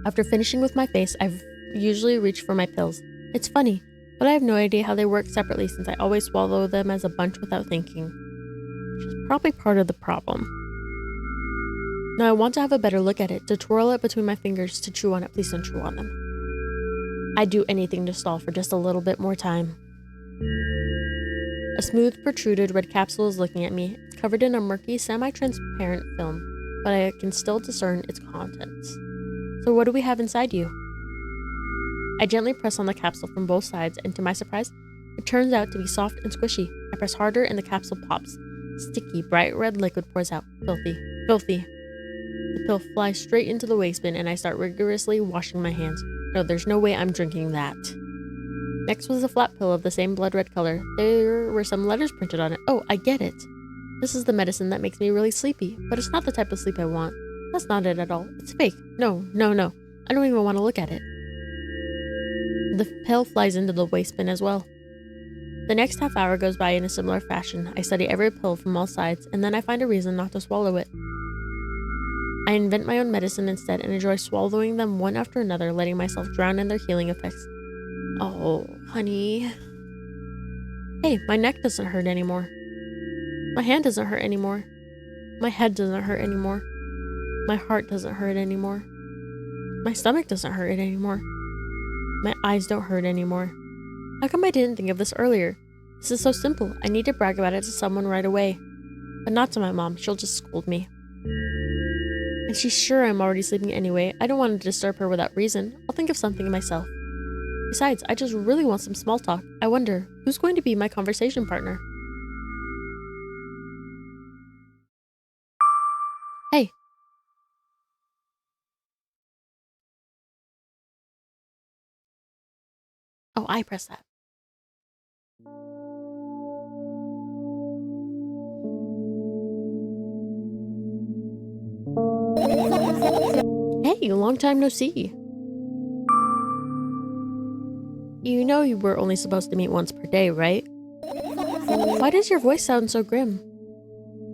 After finishing with my face, I've usually reached for my pills. It's funny, but I have no idea how they work separately since I always swallow them as a bunch without thinking. Which is probably part of the problem. Now I want to have a better look at it, to twirl it between my fingers, to chew on it. Please don't chew on them. I'd do anything to stall for just a little bit more time. A smooth, protruded red capsule is looking at me. It's covered in a murky, semi-transparent film, but I can still discern its contents. So what do we have inside you? I gently press on the capsule from both sides, and to my surprise, it turns out to be soft and squishy. I press harder and the capsule pops. Sticky, bright red liquid pours out. Filthy. The pill flies straight into the waste bin, and I start rigorously washing my hands. No, there's no way I'm drinking that. Next was a flat pill of the same blood red color. There were some letters printed on it. Oh, I get it. This is the medicine that makes me really sleepy, but it's not the type of sleep I want. That's not it at all. It's fake. No. I don't even want to look at it. The pill flies into the waste bin as well. The next half hour goes by in a similar fashion. I study every pill from all sides, and then I find a reason not to swallow it. I invent my own medicine instead and enjoy swallowing them one after another, letting myself drown in their healing effects. Oh, honey. Hey, my neck doesn't hurt anymore. My hand doesn't hurt anymore. My head doesn't hurt anymore. My heart doesn't hurt anymore. My stomach doesn't hurt anymore. My eyes don't hurt anymore. How come I didn't think of this earlier? This is so simple. I need to brag about it to someone right away. But not to my mom. She'll just scold me. And she's sure I'm already sleeping anyway. I don't want to disturb her without reason. I'll think of something myself. Besides, I just really want some small talk. I wonder, who's going to be my conversation partner? Hey. Oh, I pressed that. Hey, long time no see. You know you were only supposed to meet once per day, right? Why does your voice sound so grim?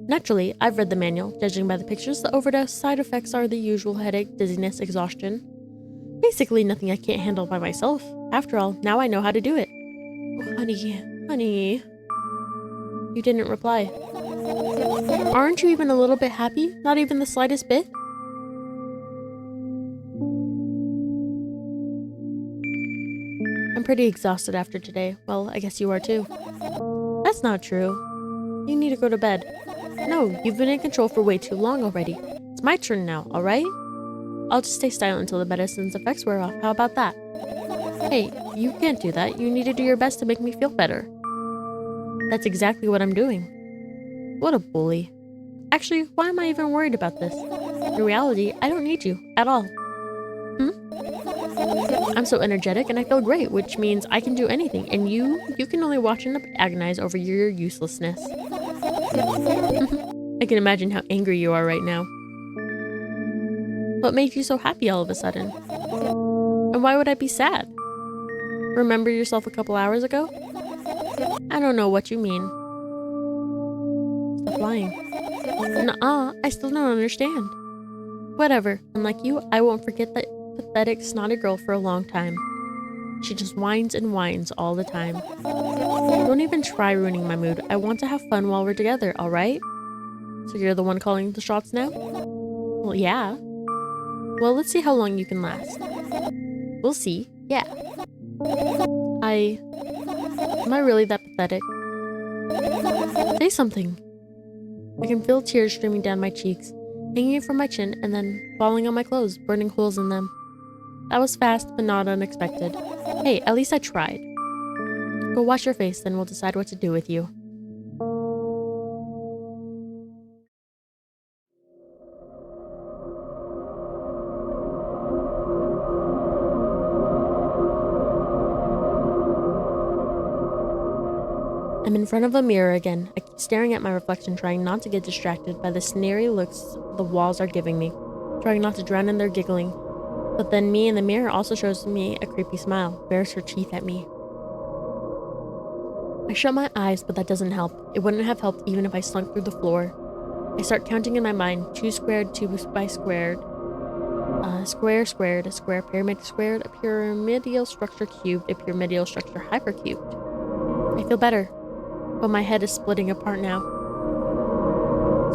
Naturally, I've read the manual. Judging by the pictures, the overdose side effects are the usual headache, dizziness, exhaustion. Basically nothing I can't handle by myself. After all, now I know how to do it. Oh, honey. You didn't reply. Aren't you even a little bit happy? Not even the slightest bit? I'm pretty exhausted after today. Well, I guess you are too. That's not true. You need to go to bed. No, you've been in control for way too long already. It's my turn now, alright? I'll just stay silent until the medicine's effects wear off. How about that? Hey, you can't do that. You need to do your best to make me feel better. That's exactly what I'm doing. What a bully. Actually, why am I even worried about this? In reality, I don't need you at all. I'm so energetic and I feel great, which means I can do anything, and you can only watch and agonize over your uselessness. I can imagine how angry you are right now. What made you so happy all of a sudden? And why would I be sad? Remember yourself a couple hours ago? I don't know what you mean. Stop lying. Nuh-uh, I still don't understand. Whatever, unlike you, I won't forget that pathetic, snotty girl for a long time. She just whines and whines all the time. Don't even try ruining my mood. I want to have fun while we're together, alright? So you're the one calling the shots now? Well, yeah. Well, let's see how long you can last. We'll see. Yeah. Am I really that pathetic? Say something. I can feel tears streaming down my cheeks, hanging from my chin, and then falling on my clothes, burning holes in them. That was fast, but not unexpected. Hey, at least I tried. Go wash your face, then we'll decide what to do with you. I'm in front of a mirror again. I keep staring at my reflection, trying not to get distracted by the sneery looks the walls are giving me, trying not to drown in their giggling. But then me in the mirror also shows me a creepy smile, bares her teeth at me. I shut my eyes, but that doesn't help. It wouldn't have helped even if I slunk through the floor. I start counting in my mind: 2 squared, 2 by squared, square squared, a square pyramid squared, a pyramidal structure cubed, a pyramidal structure hypercubed. I feel better, but my head is splitting apart now.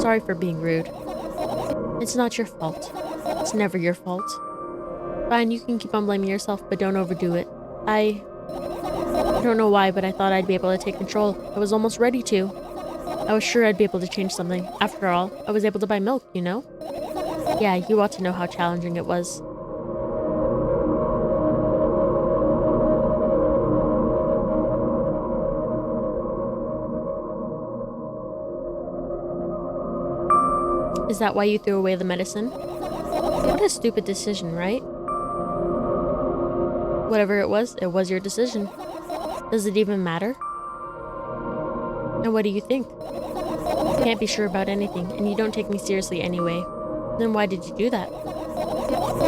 Sorry for being rude. It's not your fault. It's never your fault. Fine, you can keep on blaming yourself, but don't overdo it. I don't know why, but I thought I'd be able to take control. I was almost ready to. I was sure I'd be able to change something. After all, I was able to buy milk, you know? Yeah, you ought to know how challenging it was. Is that why you threw away the medicine? What a stupid decision, right? Whatever it was your decision. Does it even matter? And what do you think? You can't be sure about anything, and you don't take me seriously anyway. Then why did you do that?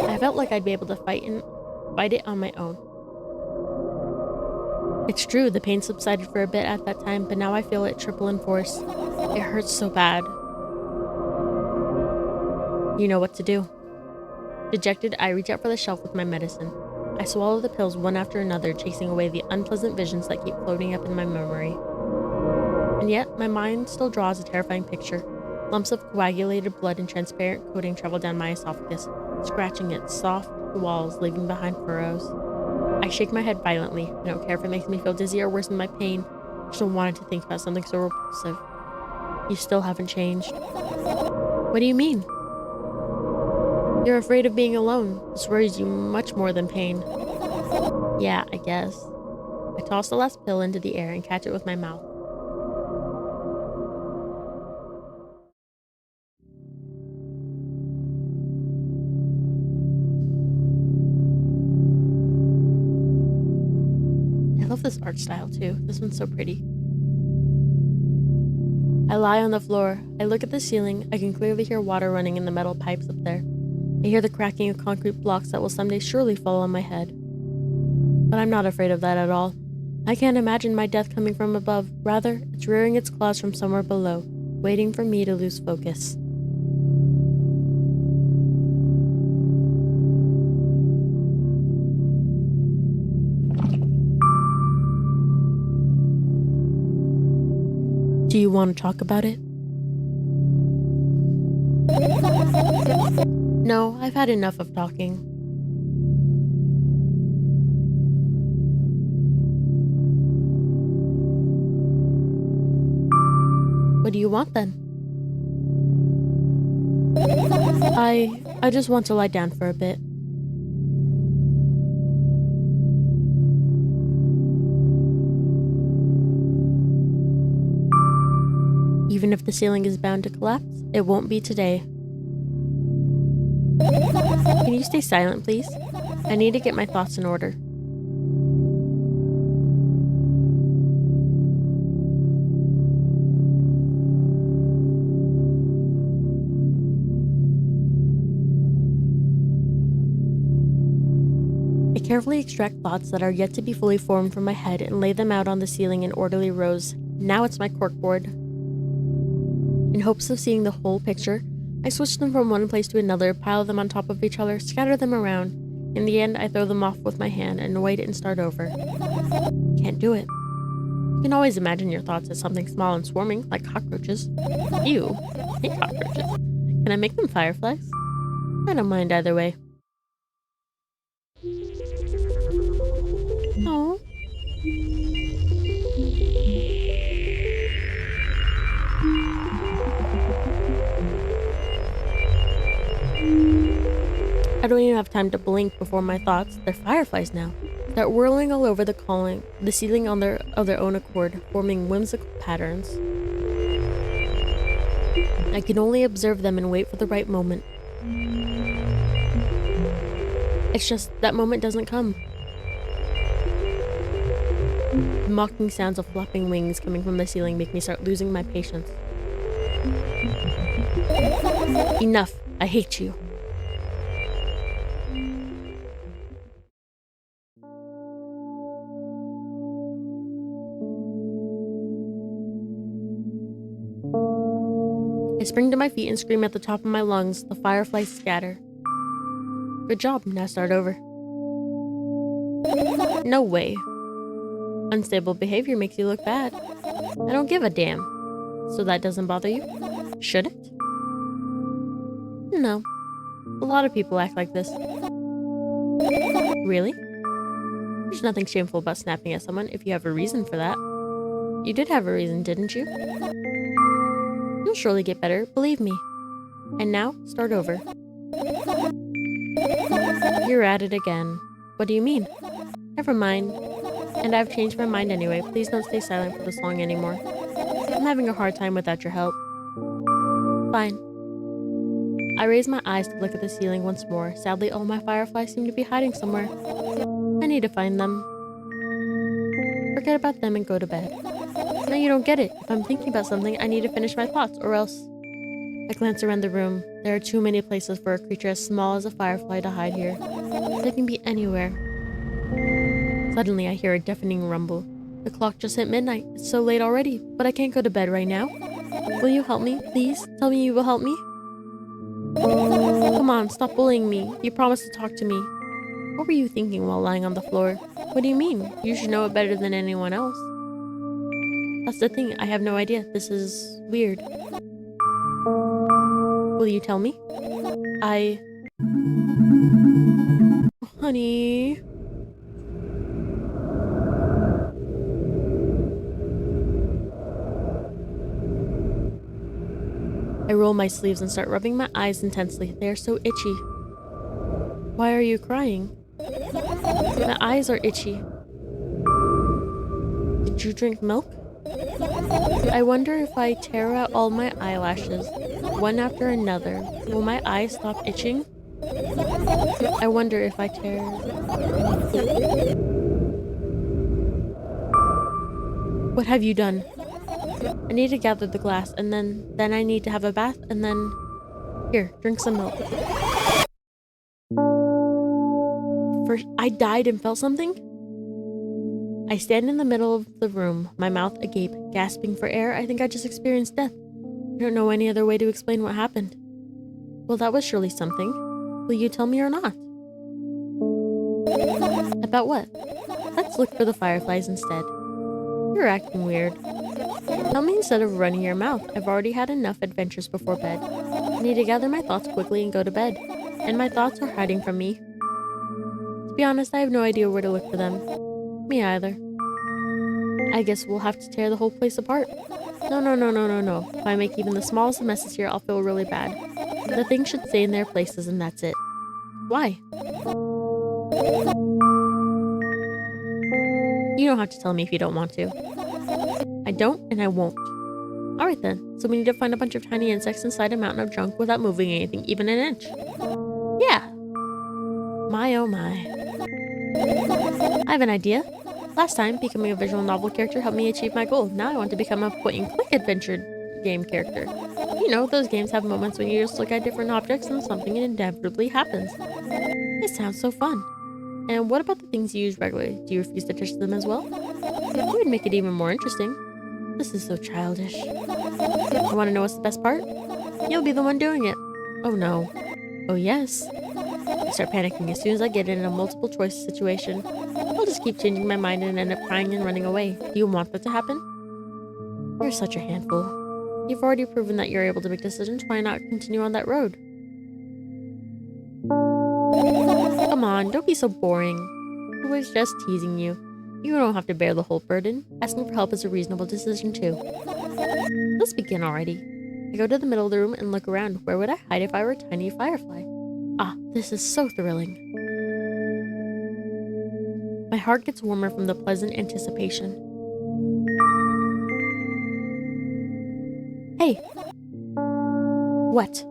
I felt like I'd be able to fight it on my own. It's true, the pain subsided for a bit at that time, but now I feel it triple in force. It hurts so bad. You know what to do. Dejected, I reach out for the shelf with my medicine. I swallow the pills one after another, chasing away the unpleasant visions that keep floating up in my memory. And yet, my mind still draws a terrifying picture. Lumps of coagulated blood and transparent coating travel down my esophagus, scratching its soft walls, leaving behind furrows. I shake my head violently. I don't care if it makes me feel dizzy or worsen my pain. I just don't want it to think about something so repulsive. You still haven't changed. What do you mean? You're afraid of being alone. This worries you much more than pain. Yeah, I guess. I toss the last pill into the air and catch it with my mouth. I love this art style too. This one's so pretty. I lie on the floor. I look at the ceiling. I can clearly hear water running in the metal pipes up there. I hear the cracking of concrete blocks that will someday surely fall on my head. But I'm not afraid of that at all. I can't imagine my death coming from above. Rather, it's rearing its claws from somewhere below, waiting for me to lose focus. Do you want to talk about it? No, I've had enough of talking. What do you want then? I just want to lie down for a bit. Even if the ceiling is bound to collapse, it won't be today. Can you stay silent, please? I need to get my thoughts in order. I carefully extract thoughts that are yet to be fully formed from my head and lay them out on the ceiling in orderly rows. Now it's my corkboard. In hopes of seeing the whole picture, I switch them from one place to another, pile them on top of each other, scatter them around. In the end, I throw them off with my hand and wait and start over. Can't do it. You can always imagine your thoughts as something small and swarming, like cockroaches. Ew, I hate cockroaches. Can I make them fireflies? I don't mind either way. Oh. I don't even have time to blink before my thoughts, they're fireflies now, start whirling all over the ceiling of their own accord, forming whimsical patterns. I can only observe them and wait for the right moment. It's just that moment doesn't come. The mocking sounds of flapping wings coming from the ceiling make me start losing my patience. Enough. I hate you. I spring to my feet and scream at the top of my lungs. The fireflies scatter. Good job. Now start over. No way. Unstable behavior makes you look bad. I don't give a damn. So that doesn't bother you? Should it? No. A lot of people act like this. Really? There's nothing shameful about snapping at someone if you have a reason for that. You did have a reason, didn't you? You'll surely get better, believe me. And now, start over. You're at it again. What do you mean? Never mind. And I've changed my mind anyway. Please don't stay silent for this long anymore. I'm having a hard time without your help. Fine. I raise my eyes to look at the ceiling once more. Sadly, all my fireflies seem to be hiding somewhere. I need to find them. Forget about them and go to bed. No, you don't get it. If I'm thinking about something, I need to finish my thoughts, or else... I glance around the room. There are too many places for a creature as small as a firefly to hide here. They can be anywhere. Suddenly, I hear a deafening rumble. The clock just hit midnight. It's so late already, but I can't go to bed right now. Will you help me, please? Tell me you will help me? Come on, stop bullying me. You promised to talk to me. What were you thinking while lying on the floor? What do you mean? You should know it better than anyone else. That's the thing, I have no idea. This is weird. Will you tell me? Honey... I roll my sleeves and start rubbing my eyes intensely. They are so itchy. Why are you crying? My eyes are itchy. Did you drink milk? I wonder if I tear out all my eyelashes, one after another, will my eyes stop itching? I wonder if I tear... What have you done? I need to gather the glass, and then I need to have a bath, and then... Here, drink some milk. First, I died and felt something? I stand in the middle of the room, my mouth agape, gasping for air. I think I just experienced death. I don't know any other way to explain what happened. Well, that was surely something. Will you tell me or not? About what? Let's look for the fireflies instead. You're acting weird. Tell me instead of running your mouth. I've already had enough adventures before bed. I need to gather my thoughts quickly and go to bed. And my thoughts are hiding from me. To be honest, I have no idea where to look for them. Me either. I guess we'll have to tear the whole place apart. No. If I make even the smallest of messes here, I'll feel really bad. The things should stay in their places and that's it. Why? You don't have to tell me if you don't want to. I don't and I won't. Alright then, so we need to find a bunch of tiny insects inside a mountain of junk without moving anything even an inch. Yeah. My oh my. I have an idea. Last time, becoming a visual novel character helped me achieve my goal. Now I want to become a point-and-click adventure game character. You know, those games have moments when you just look at different objects and something inevitably happens. It sounds so fun. And what about the things you use regularly? Do you refuse to touch them as well? It would make it even more interesting. This is so childish. I want to know what's the best part? You'll be the one doing it. Oh no. Oh yes. I start panicking as soon as I get in a multiple choice situation. I'll just keep changing my mind and end up crying and running away. Do you want that to happen? You're such a handful. You've already proven that you're able to make decisions. Why not continue on that road? Come on, don't be so boring. I was just teasing you. You don't have to bear the whole burden. Asking for help is a reasonable decision too. Let's begin already. I go to the middle of the room and look around. Where would I hide if I were a tiny firefly? Ah, this is so thrilling. My heart gets warmer from the pleasant anticipation. Hey! What?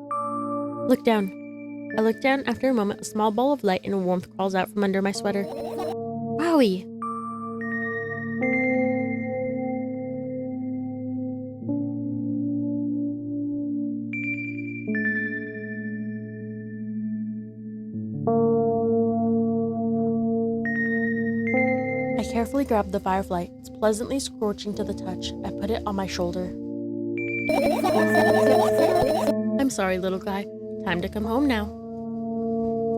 Look down. I look down. After a moment, a small ball of light and warmth crawls out from under my sweater. Wowie! I carefully grab the firefly. It's pleasantly scorching to the touch. I put it on my shoulder. I'm sorry, little guy. Time to come home now.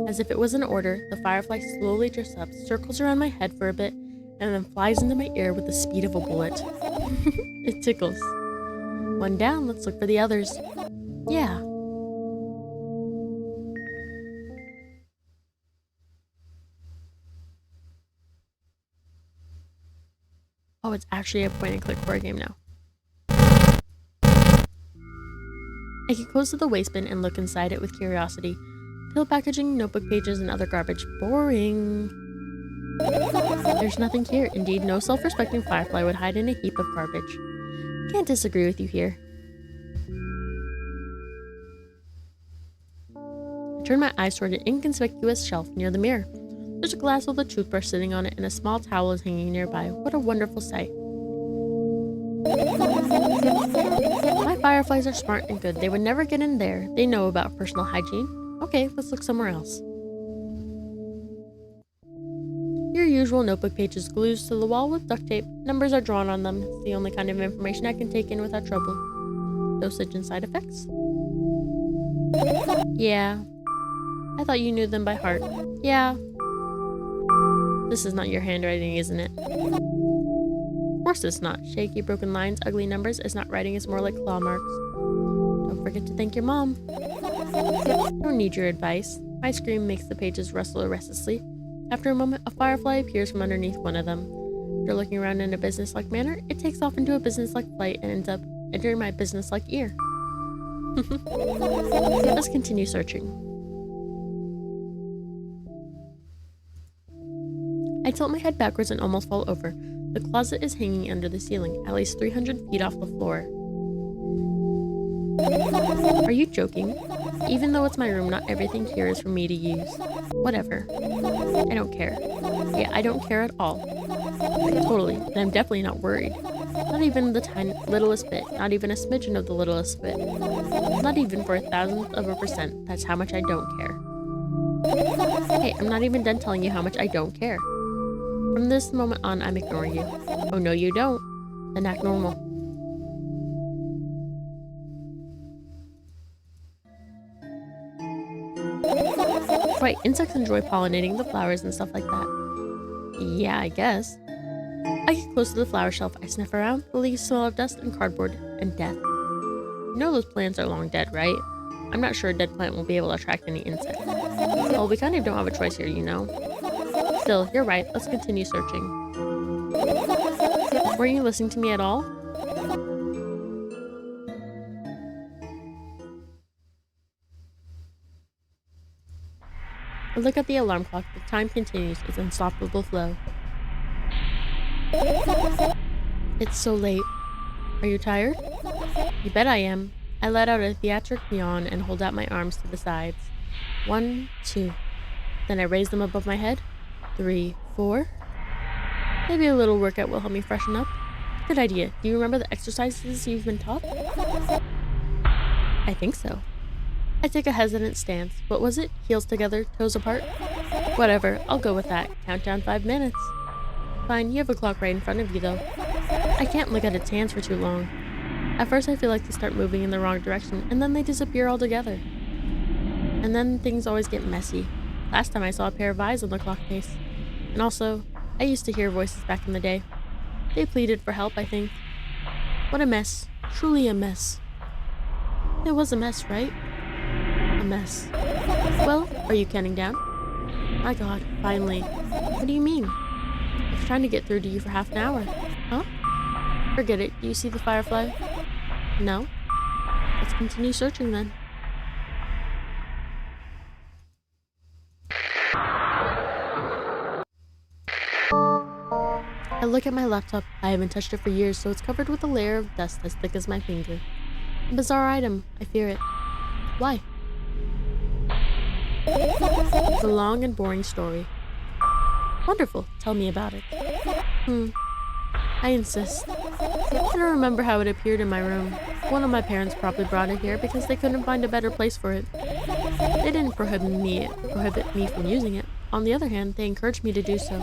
As if it was an order, the firefly slowly drifts up, circles around my head for a bit, and then flies into my ear with the speed of a bullet. It tickles. One down, let's look for the others. Yeah. Oh, it's actually a point and click board game now. I get close to the waste bin and look inside it with curiosity. Pill packaging, notebook pages, and other garbage. Boring. There's nothing here. Indeed, no self-respecting firefly would hide in a heap of garbage. Can't disagree with you here. I turn my eyes toward an inconspicuous shelf near the mirror. There's a glass with a toothbrush sitting on it, and a small towel is hanging nearby. What a wonderful sight. My fireflies are smart and good. They would never get in there. They know about personal hygiene. Okay, let's look somewhere else. Your usual notebook pages glued to the wall with duct tape. Numbers are drawn on them. It's the only kind of information I can take in without trouble. Dosage and side effects? Yeah. I thought you knew them by heart. Yeah. This is not your handwriting, isn't it? Of course it's not. Shaky, broken lines, ugly numbers. It's not writing, it's more like claw marks. Don't forget to thank your mom. Don't need your advice. My scream makes the pages rustle restlessly. After a moment, a firefly appears from underneath one of them. After looking around in a businesslike manner, it takes off into a businesslike flight and ends up entering my businesslike ear. Let's continue searching. I tilt my head backwards and almost fall over. The closet is hanging under the ceiling, at least 300 feet off the floor. Are you joking? Even though it's my room, not everything here is for me to use. Whatever. I don't care. Yeah, I don't care at all. Totally, and I'm definitely not worried. Not even the littlest bit, not even a smidgen of the littlest bit. Not even for 1,000%. That's how much I don't care. Hey, I'm not even done telling you how much I don't care. From this moment on, I'm ignoring you. Oh no, you don't. Then act normal. Right, insects enjoy pollinating the flowers and stuff like that. Yeah, I guess. I get close to the flower shelf, I sniff around, the leaves smell of dust and cardboard and death. You know those plants are long dead, right? I'm not sure a dead plant will be able to attract any insects. Well, we kind of don't have a choice here, you know? Still, you're right, let's continue searching. Were you listening to me at all? I look at the alarm clock. The time continues its unstoppable flow. It's so late. Are you tired? You bet I am. I let out a theatric yawn and hold out my arms to the sides. 1, 2. Then I raise them above my head. 3, 4. Maybe a little workout will help me freshen up. Good idea. Do you remember the exercises you've been taught? I think so. I take a hesitant stance. What was it? Heels together, toes apart? Whatever, I'll go with that. Count down 5 minutes. Fine, you have a clock right in front of you though. I can't look at its hands for too long. At first I feel like they start moving in the wrong direction, and then they disappear altogether. And then things always get messy. Last time I saw a pair of eyes on the clock face. And also, I used to hear voices back in the day. They pleaded for help, I think. What a mess. Truly a mess. It was a mess, right? A mess. Well, are you counting down? My god, finally. What do you mean? I was trying to get through to you for half an hour. Huh? Forget it. Do you see the firefly? No? Let's continue searching then. I look at my laptop. I haven't touched it for years, so it's covered with a layer of dust as thick as my finger. A bizarre item. I fear it. Why? It's a long and boring story. Wonderful. Tell me about it. I insist. I don't remember how it appeared in my room. One of my parents probably brought it here because they couldn't find a better place for it. They didn't prohibit me from using it. On the other hand, they encouraged me to do so.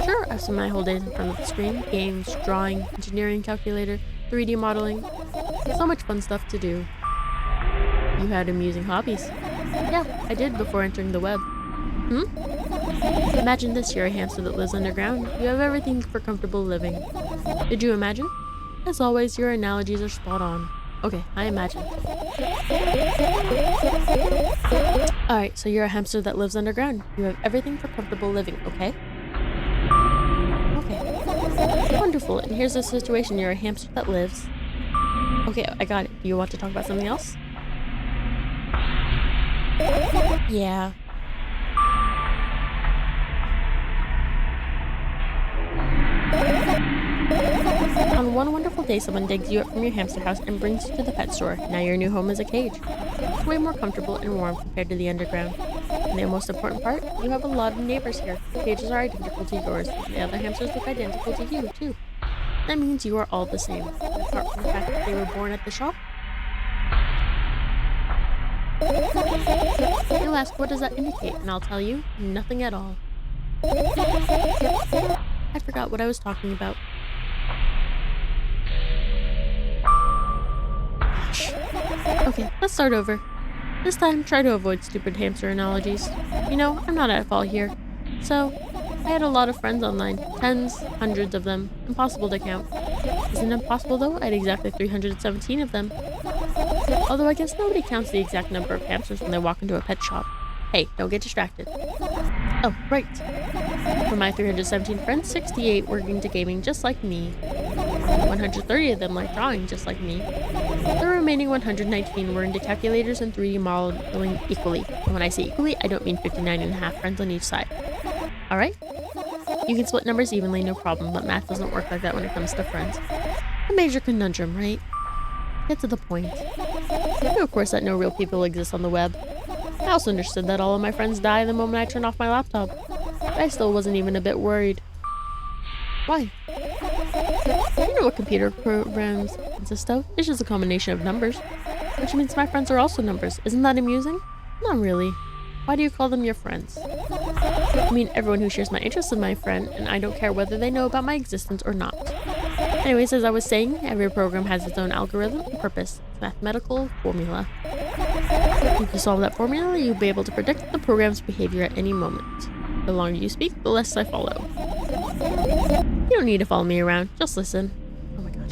Sure, I spent my whole days in front of the screen. Games, drawing, engineering calculator, 3D modeling. So much fun stuff to do. You had amusing hobbies. Yeah, I did before entering the web. Imagine this, you're a hamster that lives underground. You have everything for comfortable living. Did you imagine? As always, your analogies are spot on. Okay, I imagined. Alright, so you're a hamster that lives underground. You have everything for comfortable living, okay? Okay. Wonderful, and here's the situation. You're a hamster that lives... Okay, I got it. Do you want to talk about something else? Yeah. On one wonderful day, someone digs you up from your hamster house and brings you to the pet store. Now your new home is a cage. It's way more comfortable and warm compared to the underground. And the most important part, you have a lot of neighbors here. The cages are identical to yours, and the other hamsters look identical to you, too. That means you are all the same, apart from the fact that they were born at the shop. You'll ask, what does that indicate? And I'll tell you, nothing at all. I forgot what I was talking about. Gosh. Okay, let's start over. This time, try to avoid stupid hamster analogies. You know, I'm not at fault here. So, I had a lot of friends online. Tens, hundreds of them. Impossible to count. Isn't it impossible though? I had exactly 317 of them. Although I guess nobody counts the exact number of hamsters when they walk into a pet shop. Hey, don't get distracted. Oh, right. For my 317 friends, 68 were into gaming just like me. 130 of them like drawing just like me. The remaining 119 were into calculators and 3D modeling equally. And when I say equally, I don't mean 59.5 friends on each side. Alright? You can split numbers evenly, no problem, but math doesn't work like that when it comes to friends. A major conundrum, right? Get to the point. I knew, of course, that no real people exist on the web. I also understood that all of my friends die the moment I turn off my laptop. But I still wasn't even a bit worried. Why? You know what computer programs consist of? It's just a combination of numbers. Which means my friends are also numbers. Isn't that amusing? Not really. Why do you call them your friends? I mean, everyone who shares my interests is my friend, and I don't care whether they know about my existence or not. Anyways, as I was saying, every program has its own algorithm and purpose. It's a mathematical formula. If you solve that formula, you'll be able to predict the program's behavior at any moment. The longer you speak, the less I follow. You don't need to follow me around, just listen. Oh my gosh.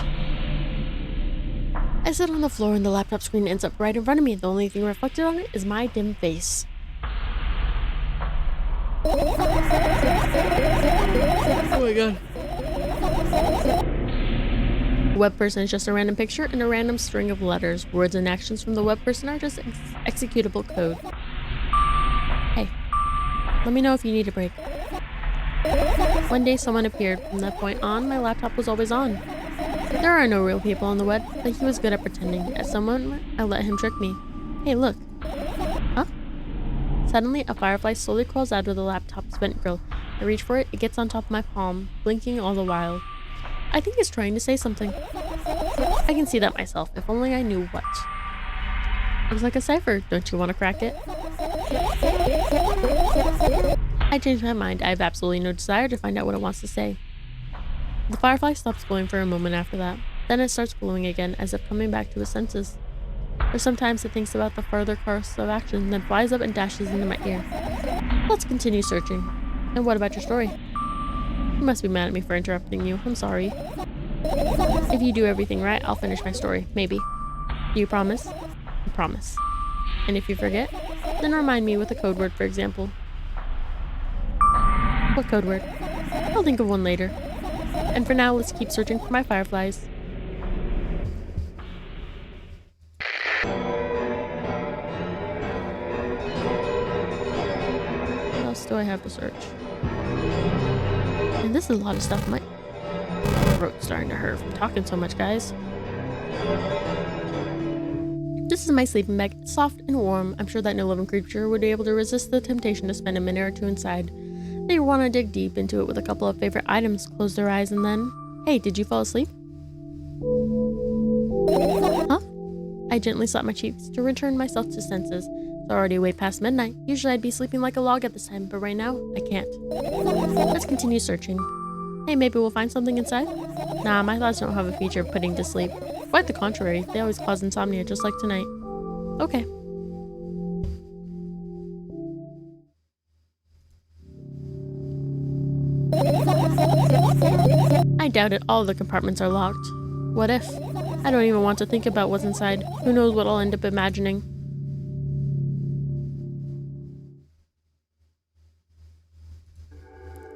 I sit on the floor and the laptop screen ends up right in front of me. The only thing reflected on it is my dim face. Oh my god. Web person is just a random picture and a random string of letters. Words and actions from the web person are just executable code. Hey, let me know if you need a break. One day someone appeared. From that point on, my laptop was always on. There are no real people on the web, but he was good at pretending. As someone, I let him trick me. Hey, look. Huh? Suddenly, a firefly slowly crawls out of the laptop's vent grill. I reach for it, it gets on top of my palm, blinking all the while. I think it's trying to say something. I can see that myself, if only I knew what. Looks like a cipher. Don't you want to crack it? I changed my mind. I have absolutely no desire to find out what it wants to say. The firefly stops glowing for a moment after that. Then it starts glowing again, as if coming back to its senses. Or sometimes it thinks about the further course of action, then flies up and dashes into my ear. Let's continue searching. And what about your story? You must be mad at me for interrupting you. I'm sorry. If you do everything right, I'll finish my story. Maybe. Do you promise? I promise. And if you forget, then remind me with a code word, for example. What code word? I'll think of one later. And for now, let's keep searching for my fireflies. What else do I have to search? And this is a lot of stuff. My throat's starting to hurt from talking so much, guys. This is my sleeping bag. It's soft and warm. I'm sure that no living creature would be able to resist the temptation to spend a minute or two inside. They want to dig deep into it with a couple of favorite items, close their eyes, and then... Hey, did you fall asleep? Huh? I gently slapped my cheeks to return myself to senses. It's already way past midnight. Usually I'd be sleeping like a log at this time, but right now, I can't. Let's continue searching. Hey, maybe we'll find something inside? Nah, my thoughts don't have a feature of putting to sleep. Quite the contrary, they always cause insomnia, just like tonight. Okay. I doubt it, all the compartments are locked. What if? I don't even want to think about what's inside. Who knows what I'll end up imagining.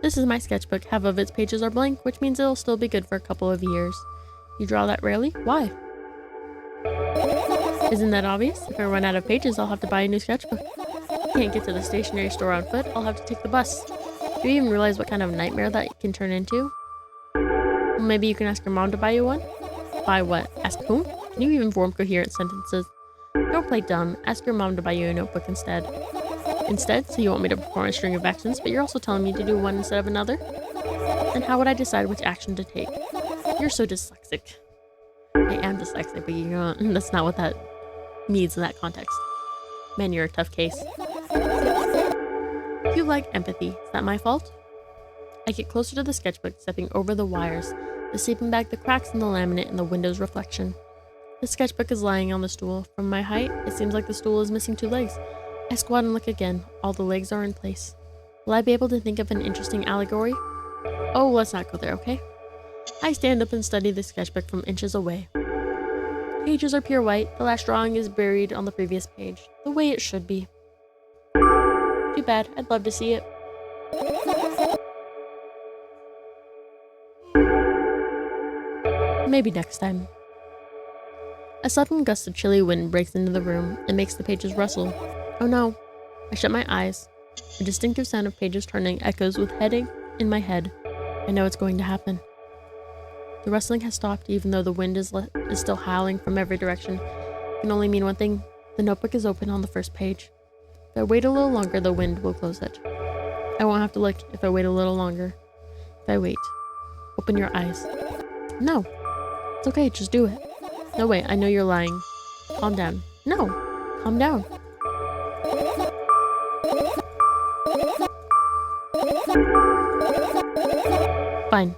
This is my sketchbook. Half of its pages are blank, which means it'll still be good for a couple of years. You draw that rarely? Why? Isn't that obvious? If I run out of pages, I'll have to buy a new sketchbook. I can't get to the stationery store on foot, I'll have to take the bus. Do you even realize what kind of nightmare that can turn into? Well, maybe you can ask your mom to buy you one? Buy what? Ask whom? Can you even form coherent sentences? Don't play dumb. Ask your mom to buy you a notebook instead. instead, so you want me to perform a string of actions, but you're also telling me to do one instead of another? Then how would I decide which action to take? You're so dyslexic. I am dyslexic, but you know, that's not what that means in that context. Man, you're a tough case. You lack empathy. Is that my fault? I get closer to the sketchbook, stepping over the wires, the sleeping bag, the cracks in the laminate, and the window's reflection. The sketchbook is lying on the stool. From my height, it seems like the stool is missing 2 legs. I squat and look again. All the legs are in place. Will I be able to think of an interesting allegory? Oh, let's not go there, okay? I stand up and study the sketchbook from inches away. Pages are pure white. The last drawing is buried on the previous page, the way it should be. Too bad. I'd love to see it. Maybe next time. A sudden gust of chilly wind breaks into the room and makes the pages rustle. Oh no. I shut my eyes. A distinctive sound of pages turning echoes with headache in my head. I know it's going to happen. The rustling has stopped even though the wind is still howling from every direction. It can only mean one thing. The notebook is open on the first page. If I wait a little longer, the wind will close it. I won't have to look if I wait a little longer. If I wait. Open your eyes. No. It's okay, just do it. No, wait, I know you're lying. Calm down. No. Calm down. Fine.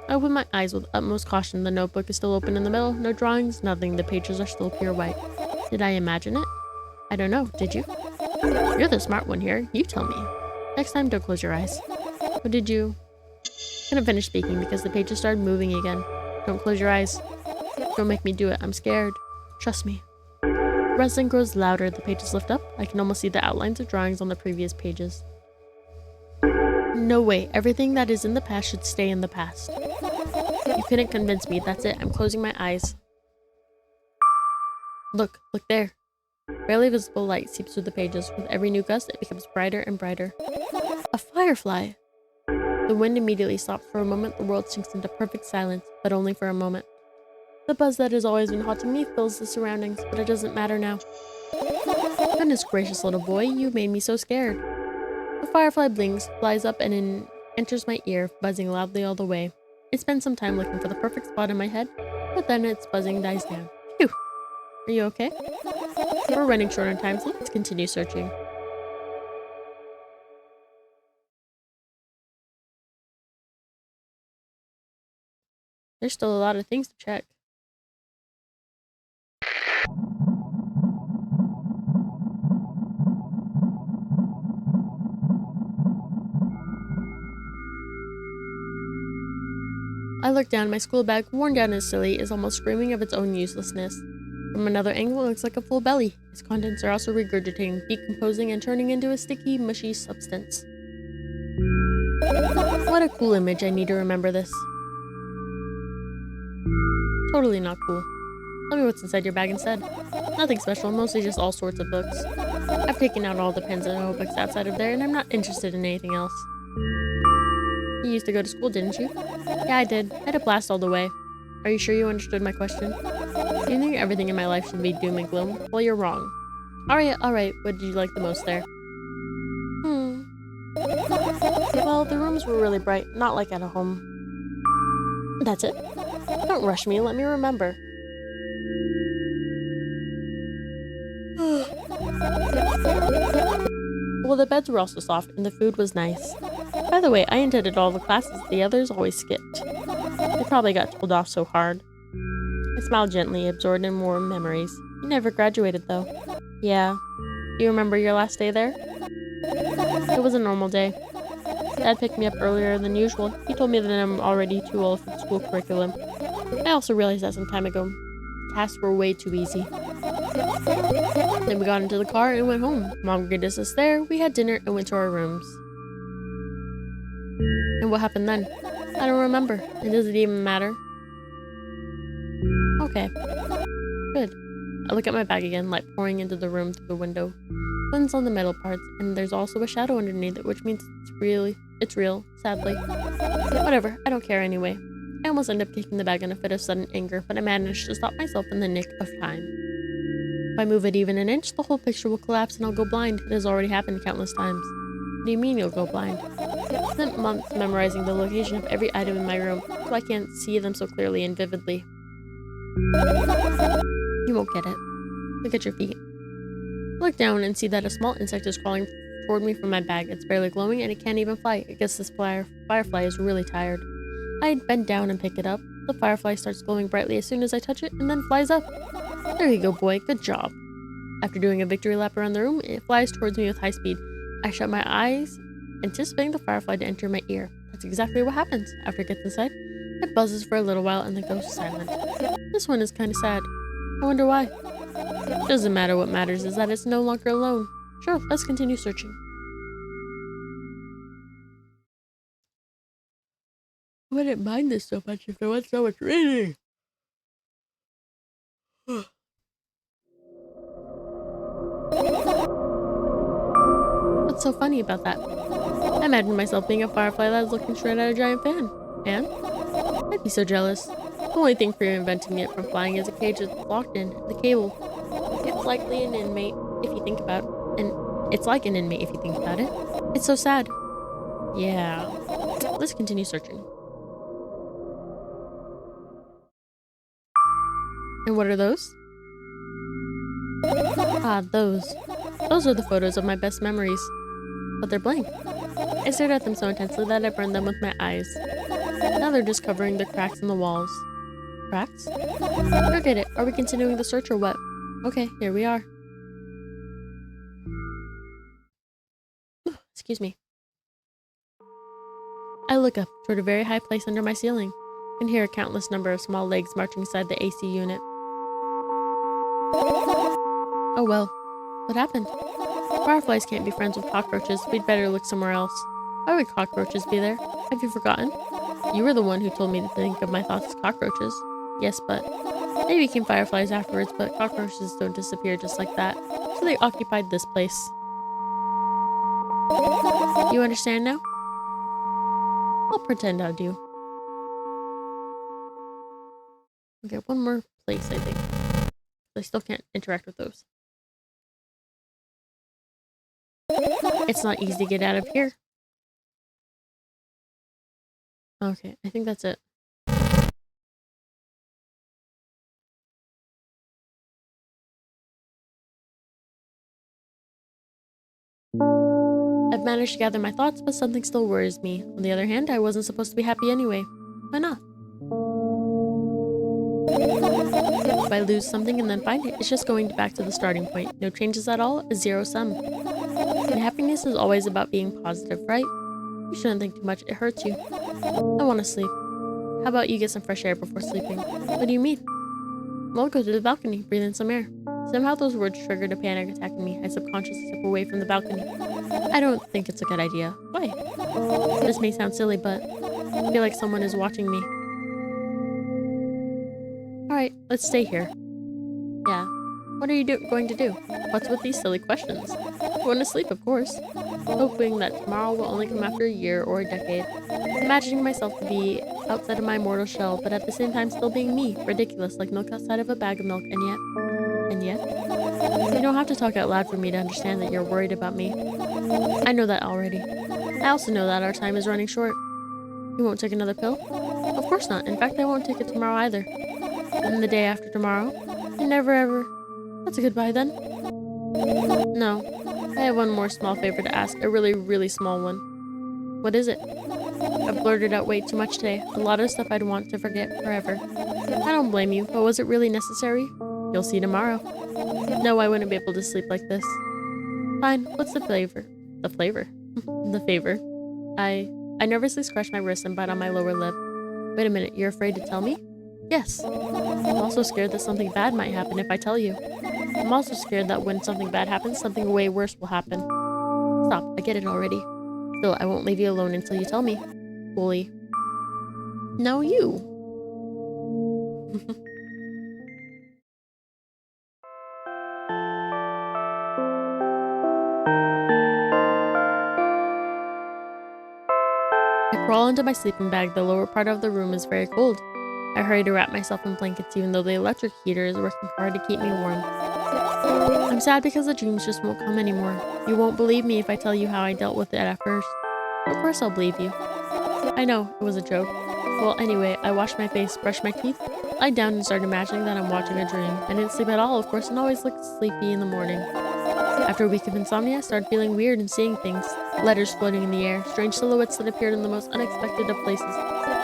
I open my eyes with utmost caution. The notebook is still open in the middle. No drawings, nothing. The pages are still pure white. Did I imagine it? I don't know. Did you? You're the smart one here. You tell me. Next time, don't close your eyes. What did you? I couldn't finish speaking because the pages started moving again. Don't close your eyes. Don't make me do it. I'm scared. Trust me. The rustling grows louder. The pages lift up. I can almost see the outlines of drawings on the previous pages. No way. Everything that is in the past should stay in the past. You couldn't convince me. That's it. I'm closing my eyes. Look there. Barely visible light seeps through the pages. With every new gust, it becomes brighter and brighter. A firefly! The wind immediately stops for a moment. The world sinks into perfect silence, but only for a moment. The buzz that has always been haunting me fills the surroundings, but it doesn't matter now. Goodness gracious, little boy, you made me so scared. The firefly blinks, flies up, and enters my ear, buzzing loudly all the way. I spend some time looking for the perfect spot in my head, but then its buzzing dies down. Phew! Are you okay? We're running short on time, so let's continue searching. There's still a lot of things to check. I look down. My school bag, worn down and silly, is almost screaming of its own uselessness. From another angle, it looks like a full belly. Its contents are also regurgitating, decomposing, and turning into a sticky, mushy substance. What a cool image. I need to remember this. Totally not cool. Tell me what's inside your bag instead. Nothing special, mostly just all sorts of books. I've taken out all the pens and notebooks outside of there, and I'm not interested in anything else. You used to go to school, didn't you? Yeah, I did. I had a blast all the way. Are you sure you understood my question? Do you think everything in my life should be doom and gloom? Well, you're wrong. Alright. What did you like the most there? Well, the rooms were really bright, not like at a home. That's it. Don't rush me, let me remember. Well, the beds were also soft, and the food was nice. By the way, I attended all the classes the others always skipped. They probably got told off so hard. I smiled gently, absorbed in warm memories. You never graduated, though. Yeah. Do you remember your last day there? It was a normal day. Dad picked me up earlier than usual. He told me that I'm already too old for the school curriculum. I also realized that some time ago. Tasks were way too easy. Then we got into the car and went home. Mom greeted us there, we had dinner, and went to our rooms. And what happened then? I don't remember. And does it even matter? Okay. Good. I look at my bag again, light pouring into the room through the window. Sun's on the metal parts, and there's also a shadow underneath it, which means it's real, sadly. Whatever, I don't care anyway. I almost ended up kicking the bag in a fit of sudden anger, but I managed to stop myself in the nick of time. If I move it even an inch, the whole picture will collapse and I'll go blind. It has already happened countless times. What do you mean you'll go blind? I spent months memorizing the location of every item in my room, so I can't see them so clearly and vividly. You won't get it. Look at your feet. Look down and see that a small insect is crawling toward me from my bag. It's barely glowing and it can't even fly. I guess this firefly is really tired. I bend down and pick it up. The firefly starts glowing brightly as soon as I touch it and then flies up. There you go, boy. Good job. After doing a victory lap around the room, it flies towards me with high speed. I shut my eyes, anticipating the firefly to enter my ear. That's exactly what happens. After it gets inside, it buzzes for a little while and then goes silent. This one is kind of sad. I wonder why. Doesn't matter. What matters is that it's no longer alone. Sure, let's continue searching. I wouldn't mind this so much if there wasn't so much reading. What's so funny about that? I imagine myself being a firefly that is looking straight at a giant fan. And? I'd be so jealous. The only thing preventing it from flying is a cage it's locked in, the cable. It's likely an inmate if you think about it. And it's like an inmate if you think about it. It's so sad. Yeah. Let's continue searching. And what are those? Ah, those. Those are the photos of my best memories. But they're blank. I stared at them so intensely that I burned them with my eyes. Now they're just covering the cracks in the walls. Cracks? Forget it. Are we continuing the search or what? Okay, here we are. Excuse me. I look up toward a very high place under my ceiling and hear a countless number of small legs marching inside the AC unit. Oh well. What happened? Fireflies can't be friends with cockroaches. We'd better look somewhere else. Why would cockroaches be there? Have you forgotten? You were the one who told me to think of my thoughts as cockroaches. Yes, but they became fireflies afterwards, but cockroaches don't disappear just like that. So they occupied this place. You understand now? I'll pretend I do. Okay, one more place, I think. I still can't interact with those. It's not easy to get out of here. Okay, I think that's it. I've managed to gather my thoughts, but something still worries me. On the other hand, I wasn't supposed to be happy anyway. Why not? If I lose something and then find it, it's just going back to the starting point. No changes at all, a zero sum. And happiness is always about being positive, right? You shouldn't think too much, it hurts you. I want to sleep. How about you get some fresh air before sleeping? What do you mean? Well, go to the balcony, breathe in some air. Somehow those words triggered a panic attack in me. I subconsciously step away from the balcony. I don't think it's a good idea. Why? This may sound silly, but I feel like someone is watching me. Alright, let's stay here. Yeah. What are you going to do? What's with these silly questions? Going to sleep, of course. Hoping that tomorrow will only come after a year or a decade. Imagining myself to be outside of my mortal shell, but at the same time still being me. Ridiculous, like milk outside of a bag of milk, and yet, you don't have to talk out loud for me to understand that you're worried about me. I know that already. I also know that our time is running short. You won't take another pill? Of course not. In fact, I won't take it tomorrow either. And the day after tomorrow? And never ever. That's a goodbye then. No. I have one more small favor to ask. A really, really small one. What is it? I've blurted out way too much today. A lot of stuff I'd want to forget forever. I don't blame you, but was it really necessary? You'll see tomorrow. No, I wouldn't be able to sleep like this. Fine, what's the flavor? The flavor? The favor. I nervously scratch my wrist and bite on my lower lip. Wait a minute, you're afraid to tell me? Yes. I'm also scared that something bad might happen if I tell you. I'm also scared that when something bad happens, something way worse will happen. Stop, I get it already. Still, I won't leave you alone until you tell me. Fully. No, you. I crawl into my sleeping bag. The lower part of the room is very cold. I hurry to wrap myself in blankets even though the electric heater is working hard to keep me warm. I'm sad because the dreams just won't come anymore. You won't believe me if I tell you how I dealt with it at first. Of course I'll believe you. I know, it was a joke. Well, anyway, I washed my face, brushed my teeth, lied down and started imagining that I'm watching a dream. I didn't sleep at all, of course, and always looked sleepy in the morning. After a week of insomnia, I started feeling weird and seeing things. Letters floating in the air, strange silhouettes that appeared in the most unexpected of places,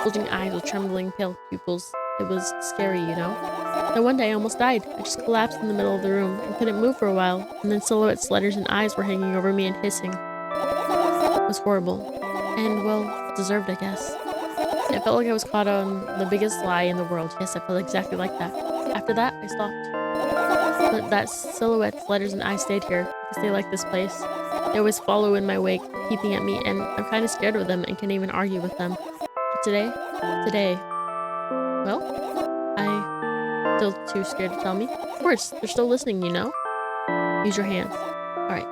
bulging eyes with trembling pale pupils. It was scary, you know? Then one day I almost died. I just collapsed in the middle of the room and couldn't move for a while, and then silhouettes, letters, and eyes were hanging over me and hissing. It was horrible. And, well, deserved, I guess. It felt like I was caught on the biggest lie in the world. Yes, I felt exactly like that. After that, I stopped. But that silhouettes, letters, and eyes stayed here because they like this place. They always follow in my wake, peeping at me, and I'm kind of scared of them and can't even argue with them. But today, well, I'm still too scared to tell me. Of course, they're still listening, you know? Use your hands. Alright.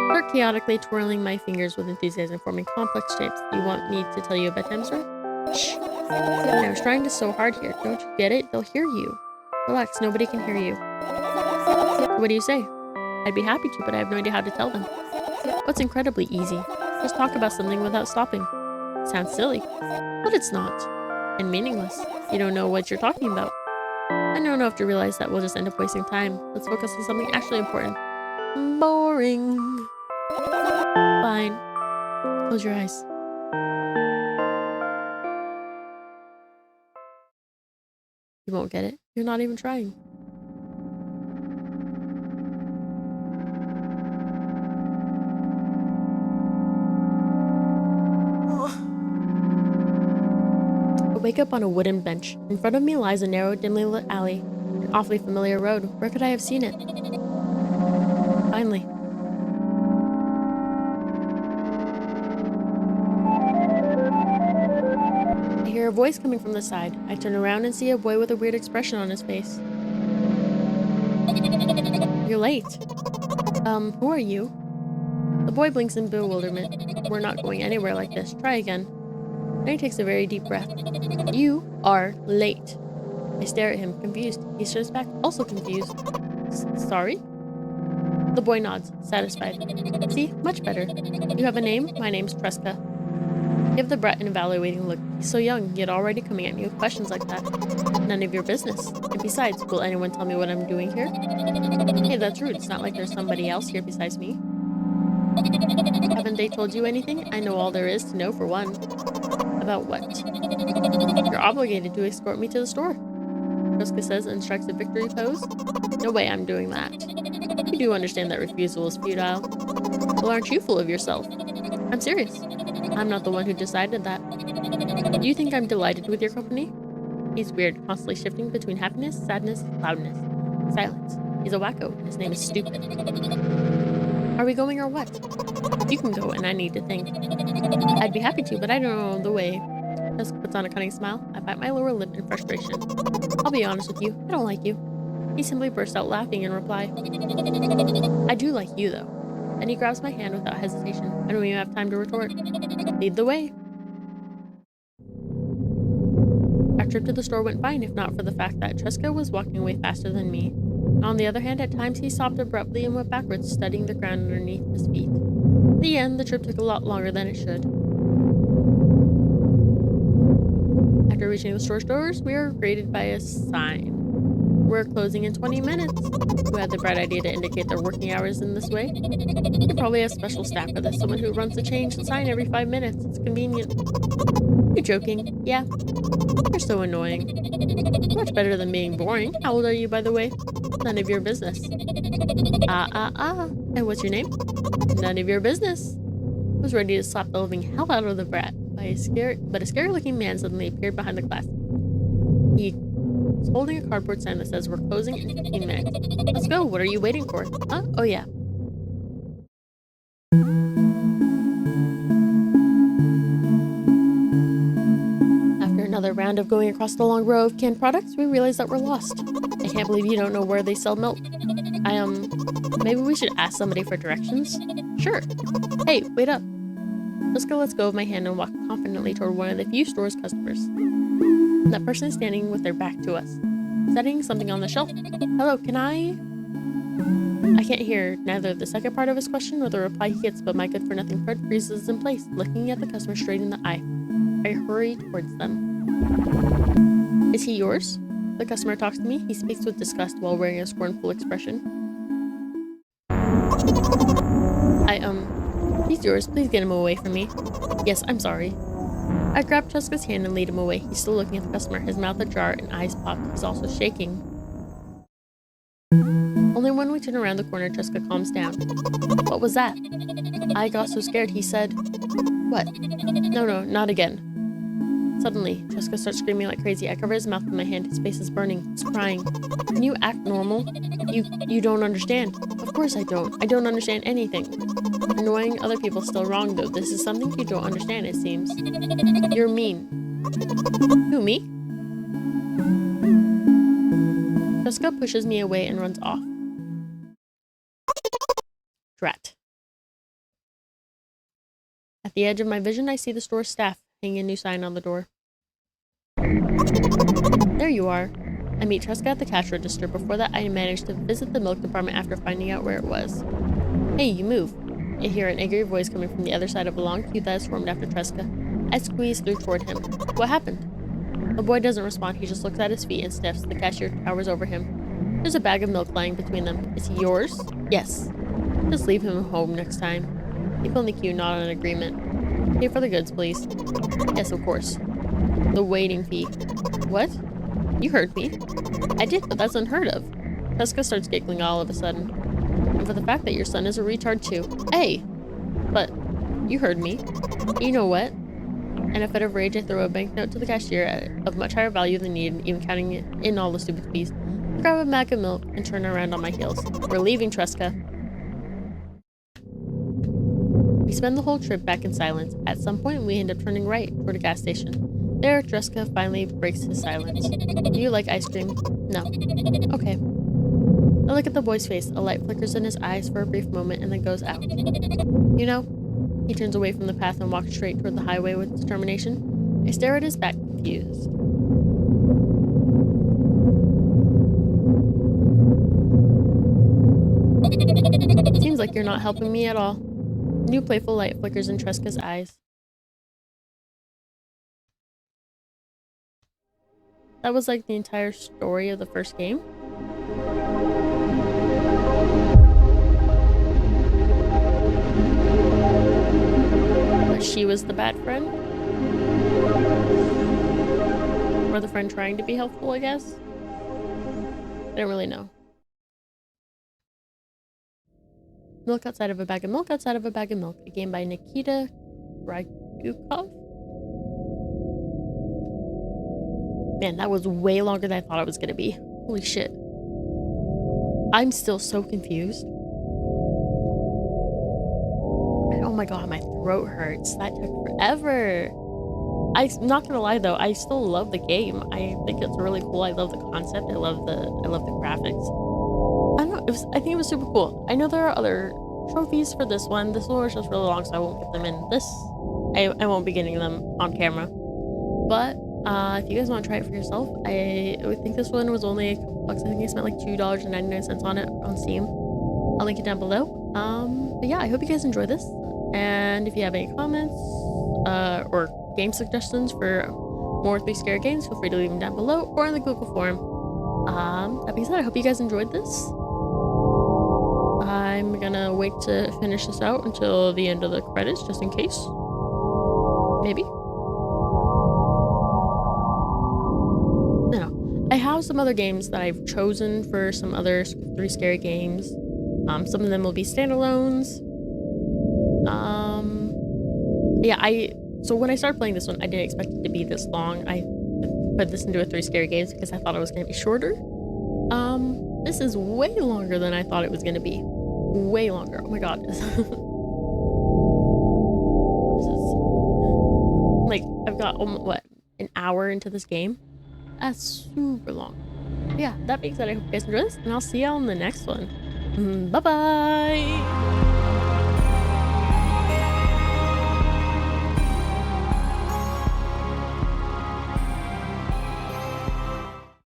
Start chaotically twirling my fingers with enthusiasm, forming complex shapes. You want me to tell you a bedtime story? Shh. I was trying so hard here. Don't you get it? They'll hear you. Relax, nobody can hear you. What do you say? I'd be happy to, but I have no idea how to tell them. What's incredibly easy? Just talk about something without stopping. Sounds silly, but it's not. And meaningless. You don't know what you're talking about. I don't know if you realize that we'll just end up wasting time. Let's focus on something actually important. Boring. Fine. Close your eyes. You won't get it. You're not even trying. I wake up on a wooden bench. In front of me lies a narrow, dimly lit alley. An awfully familiar road. Where could I have seen it? Finally. I hear a voice coming from the side. I turn around and see a boy with a weird expression on his face. You're late. Who are you? The boy blinks in bewilderment. We're not going anywhere like this. Try again. Then he takes a very deep breath. You are late. I stare at him, confused. He stares back, also confused. Sorry? The boy nods, satisfied. See? Much better. You have a name? My name's Tresca. Give the brat an evaluating look. He's so young, yet already coming at me with questions like that. None of your business. And besides, will anyone tell me what I'm doing here? Hey, that's rude. It's not like there's somebody else here besides me. Haven't they told you anything? I know all there is to know for one. About what? You're obligated to escort me to the store. Tresca says and strikes a victory pose. No way I'm doing that. You do understand that refusal is futile. Well, aren't you full of yourself? I'm serious. I'm not the one who decided that. Do you think I'm delighted with your company? He's weird, constantly shifting between happiness, sadness, loudness, silence. He's a wacko, and his name is Stupid. Are we going or what? You can go, and I need to think. I'd be happy to, but I don't know the way. Tresca puts on a cunning smile. I bite my lower lip in frustration. I'll be honest with you, I don't like you. He simply bursts out laughing in reply. I do like you, though. And he grabs my hand without hesitation. I don't even have time to retort. Lead the way. Our trip to the store went fine, if not for the fact that Tresca was walking away faster than me. On the other hand, at times he stopped abruptly and went backwards, studying the ground underneath his feet. In the end, the trip took a lot longer than it should. After reaching the store's doors, we were greeted by a sign. We're closing in 20 minutes. Who had the bright idea to indicate their working hours in this way? They probably have special staff for this, someone who runs the change the sign every 5 minutes. It's convenient. You're joking. Yeah. You're so annoying. Much better than being boring. How old are you, by the way? None of your business. And what's your name? None of your business. I was ready to slap the living hell out of the brat, but a scary-looking man suddenly appeared behind the glass. He was holding a cardboard sign that says, "We're closing in 15 minutes. Let's go. What are you waiting for?" Huh? Oh, yeah. After another round of going across the long row of canned products, we realize that we're lost. I can't believe you don't know where they sell milk. Maybe we should ask somebody for directions? Sure. Hey, wait up. Tresca lets go of my hand and walks confidently toward one of the few store's customers. That person is standing with their back to us. setting something on the shelf. Hello, can I can't hear neither the second part of his question nor the reply he gets, but my good-for-nothing friend freezes in place, looking at the customer straight in the eye. I hurry towards them. Is he yours? The customer talks to me. He speaks with disgust while wearing a scornful expression. He's yours. Please get him away from me. Yes, I'm sorry. I grab Cheska's hand and lead him away. He's still looking at the customer, his mouth ajar and eyes popped. He's also shaking. Only when we turn around the corner, Cheska calms down. What was that? I got so scared, he said. What? No, not again. Suddenly, Cheska starts screaming like crazy. I cover his mouth with my hand. His face is burning. He's crying. Can you act normal? You don't understand. Of course I don't. I don't understand anything. Annoying other people still wrong, though. This is something you don't understand, it seems. You're mean. Who, me? Cheska pushes me away and runs off. Drat. At the edge of my vision, I see the store staff hanging a new sign on the door. There you are. I meet Cheska at the cash register. Before that, I managed to visit the milk department after finding out where it was. Hey, you move. I hear an angry voice coming from the other side of a long queue that is formed after Cheska. I squeeze through toward him. What happened? The boy doesn't respond. He just looks at his feet and sniffs. The cashier towers over him. There's a bag of milk lying between them. Is he yours? Yes. Just leave him home next time. People in the queue nod in agreement. Pay for the goods, please. Yes, of course. The waiting fee. What? You heard me. I did, but that's unheard of. Cheska starts giggling all of a sudden. And for the fact that your son is a retard too. Hey! But, you heard me. You know what? In a fit of rage, I throw a banknote to the cashier of much higher value than needed, even counting in all the stupid fees. I grab a bag of milk and turn around on my heels. We're leaving, Cheska. We spend the whole trip back in silence. At some point, we end up turning right toward a gas station. There, Cheska finally breaks his silence. Do you like ice cream? No. Okay. I look at the boy's face. A light flickers in his eyes for a brief moment and then goes out. You know? He turns away from the path and walks straight toward the highway with determination. I stare at his back, confused. Seems like you're not helping me at all. New playful light flickers in Cheska's eyes. That was like the entire story of the first game. But she was the bad friend? Or the friend trying to be helpful, I guess? I don't really know. Milk outside of a bag of milk outside of a bag of milk. A game by Nikita Ragukov. Man, that was way longer than I thought it was gonna be. Holy shit. I'm still so confused. Oh my god, my throat hurts. That took forever. I'm not gonna lie though, I still love the game. I think it's really cool. I love the concept. I love the graphics. I don't know, I think it was super cool. I know there are other trophies for this one. This one was just really long, so I won't get them in this. I won't be getting them on camera. But if you guys want to try it for yourself, I would think this one was only a couple bucks. I think I spent like $2.99 on it on Steam. I'll link it down below. But yeah, I hope you guys enjoy this. And if you have any comments or game suggestions for more 3 Scary games, feel free to leave them down below or in the Google forum. That being said, I hope you guys enjoyed this. I'm gonna wait to finish this out until the end of the credits, just in case. Maybe. No. I have some other games that I've chosen for some other 3 Scary games. Some of them will be standalones. Yeah, so when I started playing this one, I didn't expect it to be this long. I put this into a 3 Scary games because I thought it was going to be shorter. This is way longer than I thought it was going to be. Way longer. Oh my god. This is like, I've got almost, what, an hour into this game? That's super long. But yeah, that being said, I hope you guys enjoy this, and I'll see y'all in the next one. Bye-bye!